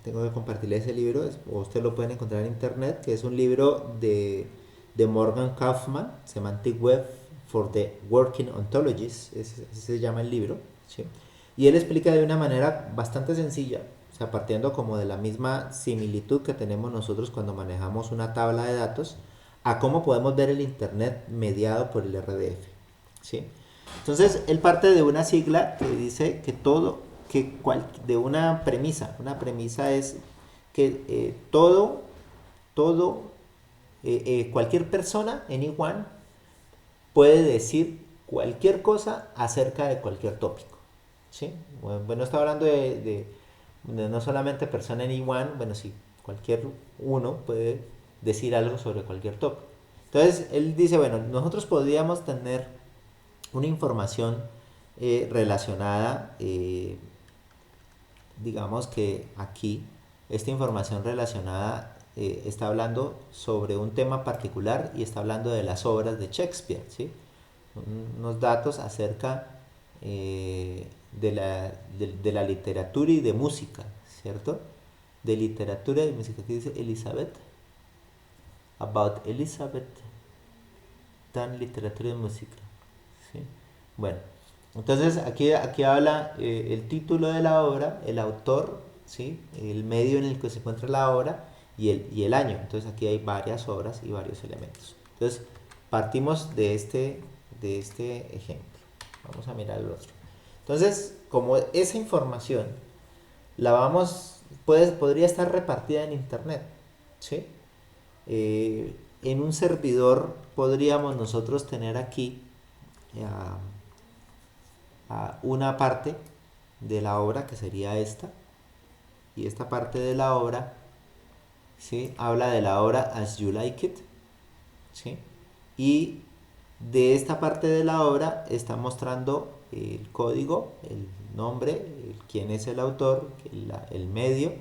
Tengo que compartirle ese libro, o usted lo pueden encontrar en internet, que es un libro de Morgan Kaufman, Semantic Web for the Working Ontologies, ese se llama el libro, ¿sí? Y él explica de una manera bastante sencilla, o sea, partiendo como de la misma similitud que tenemos nosotros cuando manejamos una tabla de datos, a cómo podemos ver el internet mediado por el RDF, ¿sí? Entonces, él parte de una sigla que dice que todo, de una premisa es que cualquier persona, anyone, puede decir cualquier cosa acerca de cualquier tópico, ¿sí? Bueno, está hablando de no solamente persona anyone, bueno, sí, cualquier uno puede decir algo sobre cualquier tópico. Entonces, él dice, bueno, nosotros podríamos tener una información relacionada, digamos que aquí, esta información relacionada está hablando sobre un tema particular y está hablando de las obras de Shakespeare, ¿sí? Unos datos acerca de la literatura y de música, ¿cierto? De literatura y música. Aquí dice Elizabeth, about Elizabeth, tan literatura y música, ¿sí? Bueno, entonces aquí habla el título de la obra, el autor, ¿sí? El medio en el que se encuentra la obra y el año. Entonces aquí hay varias obras y varios elementos. Entonces partimos de este ejemplo. Vamos a mirar el otro. Entonces, como esa información podría estar repartida en internet, ¿sí? En un servidor podríamos nosotros tener aquí una parte de la obra que sería esta, y esta parte de la obra, ¿sí? Habla de la obra As You Like It, ¿sí? Y de esta parte de la obra está mostrando el código, el nombre, quién es el autor, el medio,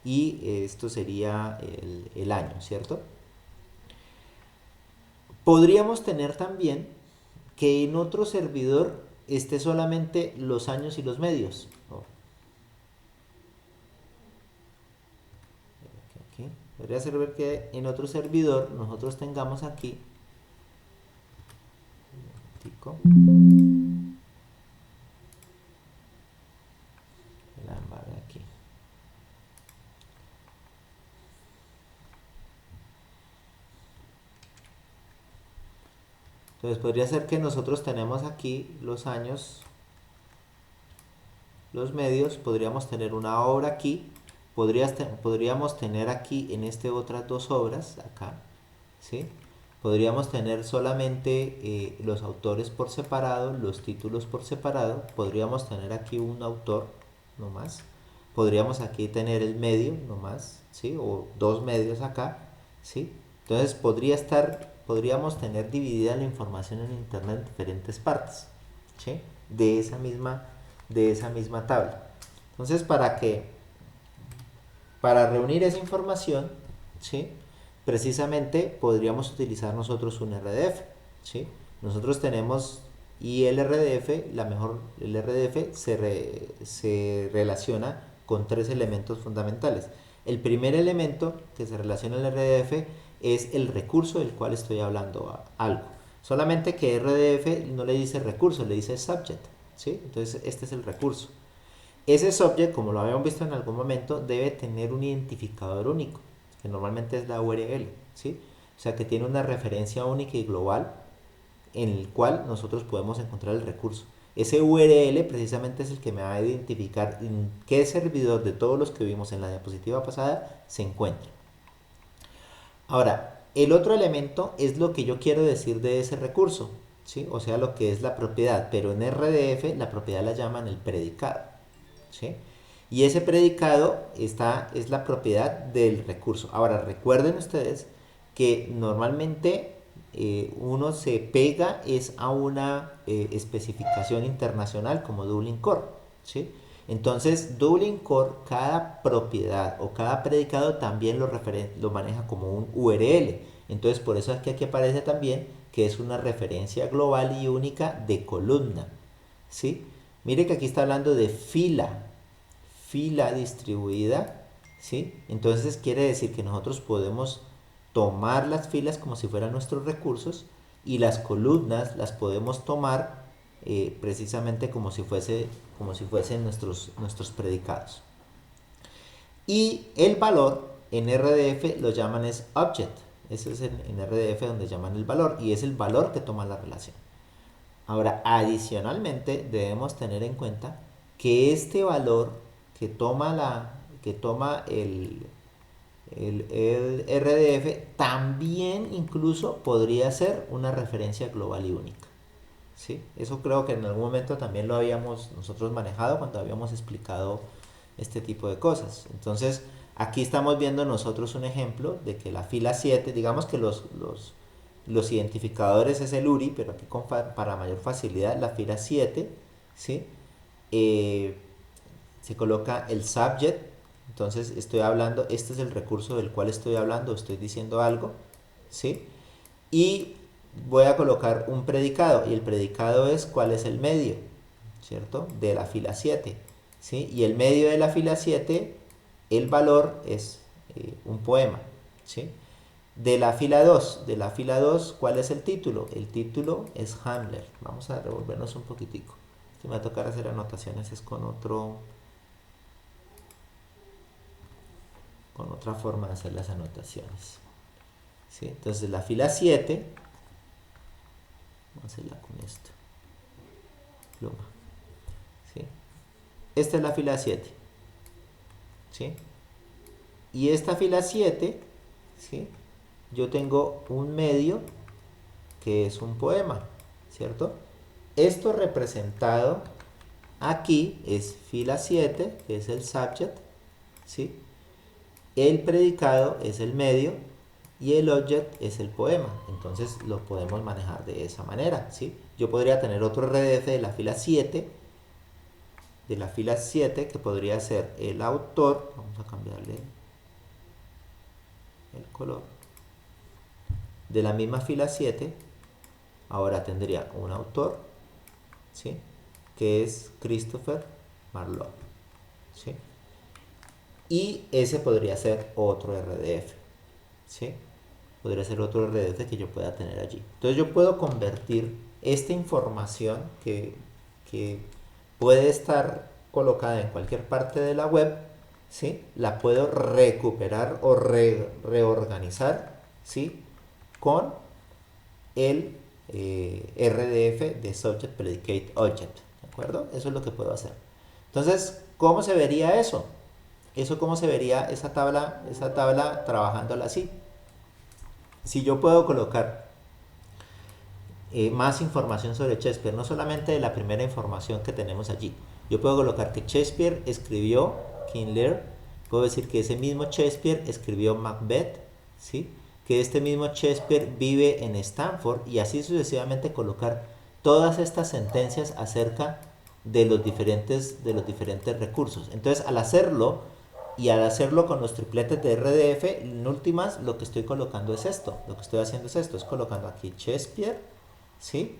y esto sería el año, ¿cierto? Podríamos tener también que en otro servidor esté solamente los años y los medios. Aquí. Podría ser ver que en otro servidor nosotros tengamos aquí aquí. Entonces podría ser que nosotros tenemos aquí los años, los medios, podríamos tener una obra aquí, podríamos tener aquí en otras dos obras, acá, ¿sí? Podríamos tener solamente los autores por separado, los títulos por separado, podríamos tener aquí un autor, no más, podríamos aquí tener el medio, no más, ¿sí? O dos medios acá, ¿sí? Entonces podríamos tener dividida la información en internet en diferentes partes, ¿sí? De esa misma tabla. Entonces, para reunir esa información, ¿sí? Precisamente podríamos utilizar nosotros un RDF, ¿sí? Nosotros tenemos, y el RDF, el RDF se relaciona con tres elementos fundamentales. El primer elemento que se relaciona al RDF es el recurso del cual estoy hablando algo. Solamente que RDF no le dice recurso, le dice subject, ¿sí? Entonces este es el recurso. Ese subject, como lo habíamos visto en algún momento, debe tener un identificador único, que normalmente es la URL, ¿sí? O sea que tiene una referencia única y global en el cual nosotros podemos encontrar el recurso. Ese URL precisamente es el que me va a identificar en qué servidor de todos los que vimos en la diapositiva pasada se encuentra. Ahora, el otro elemento es lo que yo quiero decir de ese recurso, ¿sí? O sea, lo que es la propiedad, pero en RDF la propiedad la llaman el predicado, ¿sí? Y ese predicado es la propiedad del recurso. Ahora, recuerden ustedes que normalmente uno se pega a una especificación internacional como Dublin Core, ¿sí? Entonces, Dublin Core, cada propiedad o cada predicado también lo maneja como un URL. Entonces, por eso es que aquí aparece también que es una referencia global y única de columna, ¿sí? Mire que aquí está hablando de fila distribuida, ¿sí? Entonces quiere decir que nosotros podemos tomar las filas como si fueran nuestros recursos y las columnas las podemos tomar precisamente como si fuesen nuestros predicados. Y el valor en RDF lo llaman es object. Ese es en RDF donde llaman el valor y es el valor que toma la relación. Ahora, adicionalmente debemos tener en cuenta que este valor que toma el RDF también incluso podría ser una referencia global y única, ¿sí? Eso creo que en algún momento también lo habíamos nosotros manejado cuando habíamos explicado este tipo de cosas. Entonces, aquí estamos viendo nosotros un ejemplo de que la fila 7, digamos que los identificadores es el URI, pero aquí para mayor facilidad la fila 7, ¿sí? Se coloca el subject. Entonces estoy hablando, este es el recurso del cual estoy hablando, estoy diciendo algo, ¿sí? Y voy a colocar un predicado, y el predicado es cuál es el medio, ¿cierto? De la fila 7, ¿sí? Y el medio de la fila 7, el valor es un poema, ¿sí? De la fila 2, ¿cuál es el título? El título es Hamlet. Vamos a revolvernos un poquitico. Si me va a tocar hacer anotaciones es con otra forma de hacer las anotaciones, ¿sí? Entonces la fila 7, vamos a hacerla con esto, pluma, ¿sí? Esta es la fila 7, ¿sí? Y esta fila 7, ¿sí? Yo tengo un medio que es un poema, ¿cierto? Esto representado aquí es fila 7, que es el subject, ¿sí? El predicado es el medio y el object es el poema. Entonces lo podemos manejar de esa manera, ¿sí? Yo podría tener otro RDF de la fila 7, que podría ser el autor. Vamos a cambiarle el color. De la misma fila 7, ahora tendría un autor, ¿sí? Que es Christopher Marlowe, ¿sí? Y ese podría ser otro RDF, ¿sí? Podría ser otro RDF que yo pueda tener allí. Entonces yo puedo convertir esta información que puede estar colocada en cualquier parte de la web, ¿sí? La puedo recuperar o reorganizar, ¿sí? Con el RDF de Subject Predicate Object, ¿de acuerdo? Eso es lo que puedo hacer. Entonces, ¿cómo se vería eso? ¿Cómo se vería esa tabla trabajándola así? Si yo puedo colocar más información sobre Shakespeare, no solamente de la primera información que tenemos allí, yo puedo colocar que Shakespeare escribió King Lear, puedo decir que ese mismo Shakespeare escribió Macbeth, ¿sí? Que este mismo Shakespeare vive en Stanford, y así sucesivamente colocar todas estas sentencias acerca de los diferentes recursos. Entonces, al hacerlo con los tripletes de RDF, en últimas lo que estoy colocando es esto, es colocando aquí Shakespeare, ¿sí?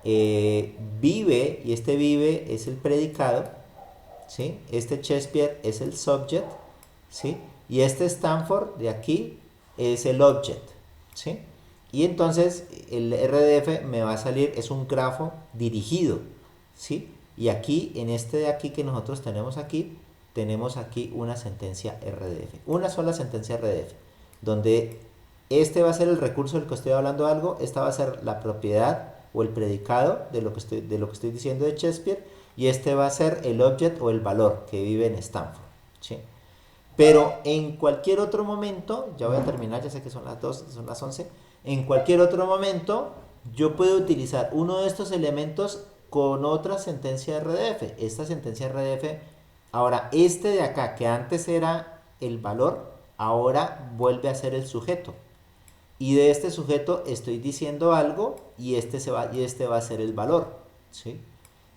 Vive, y este vive es el predicado, ¿sí? Este Shakespeare es el subject, ¿sí? Y este Stanford de aquí es el object, ¿sí? Y entonces el RDF me va a salir, es un grafo dirigido, ¿sí? Y aquí, en este de aquí que nosotros tenemos aquí una sentencia RDF, una sola sentencia RDF, donde este va a ser el recurso del que estoy hablando algo, esta va a ser la propiedad o el predicado de lo que estoy diciendo de Shakespeare, y este va a ser el object o el valor que vive en Stanford, ¿sí? Pero en cualquier otro momento, ya voy a terminar, ya sé que son las 2, son las 11, en cualquier otro momento yo puedo utilizar uno de estos elementos con otra sentencia RDF. Esta sentencia RDF, ahora este de acá, que antes era el valor, ahora vuelve a ser el sujeto. Y de este sujeto estoy diciendo algo, y este va a ser el valor, ¿sí?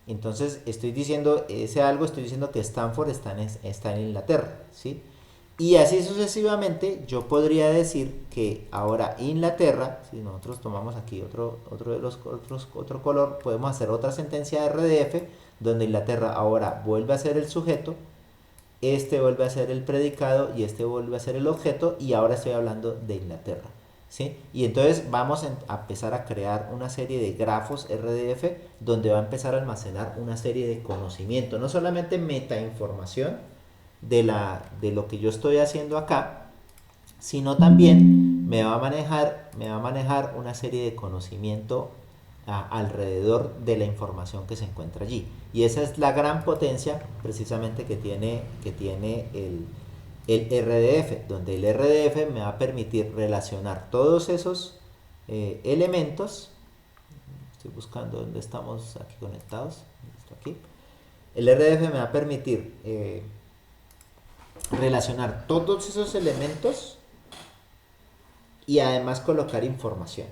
Entonces estoy diciendo ese algo, estoy diciendo que Stanford está en Inglaterra, ¿sí? Y así sucesivamente, yo podría decir que ahora Inglaterra, si nosotros tomamos aquí otro color, podemos hacer otra sentencia de RDF, donde Inglaterra ahora vuelve a ser el sujeto, este vuelve a ser el predicado y este vuelve a ser el objeto, y ahora estoy hablando de Inglaterra. ¿Sí? Y entonces vamos a empezar a crear una serie de grafos RDF donde va a empezar a almacenar una serie de conocimiento, no solamente metainformación de lo que yo estoy haciendo acá, sino también me va a manejar una serie de conocimiento alrededor de la información que se encuentra allí. Y esa es la gran potencia precisamente que tiene el RDF, donde el RDF me va a permitir relacionar todos esos elementos. Estoy buscando dónde estamos aquí conectados. Aquí. El RDF me va a permitir relacionar todos esos elementos y además colocar información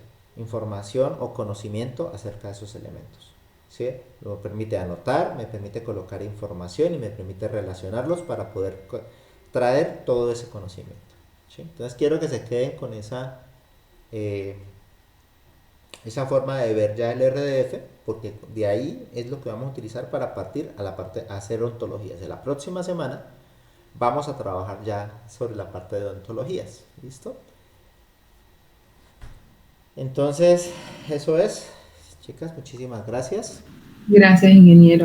o conocimiento acerca de esos elementos. ¿Sí? Me permite anotar, me permite colocar información y me permite relacionarlos para poder traer todo ese conocimiento. ¿Sí? Entonces quiero que se queden con esa forma de ver ya el RDF, porque de ahí es lo que vamos a utilizar para partir a hacer ontologías. De la próxima semana vamos a trabajar ya sobre la parte de ontologías. ¿Listo? Entonces, eso es. Chicas, muchísimas gracias. Gracias, ingeniero.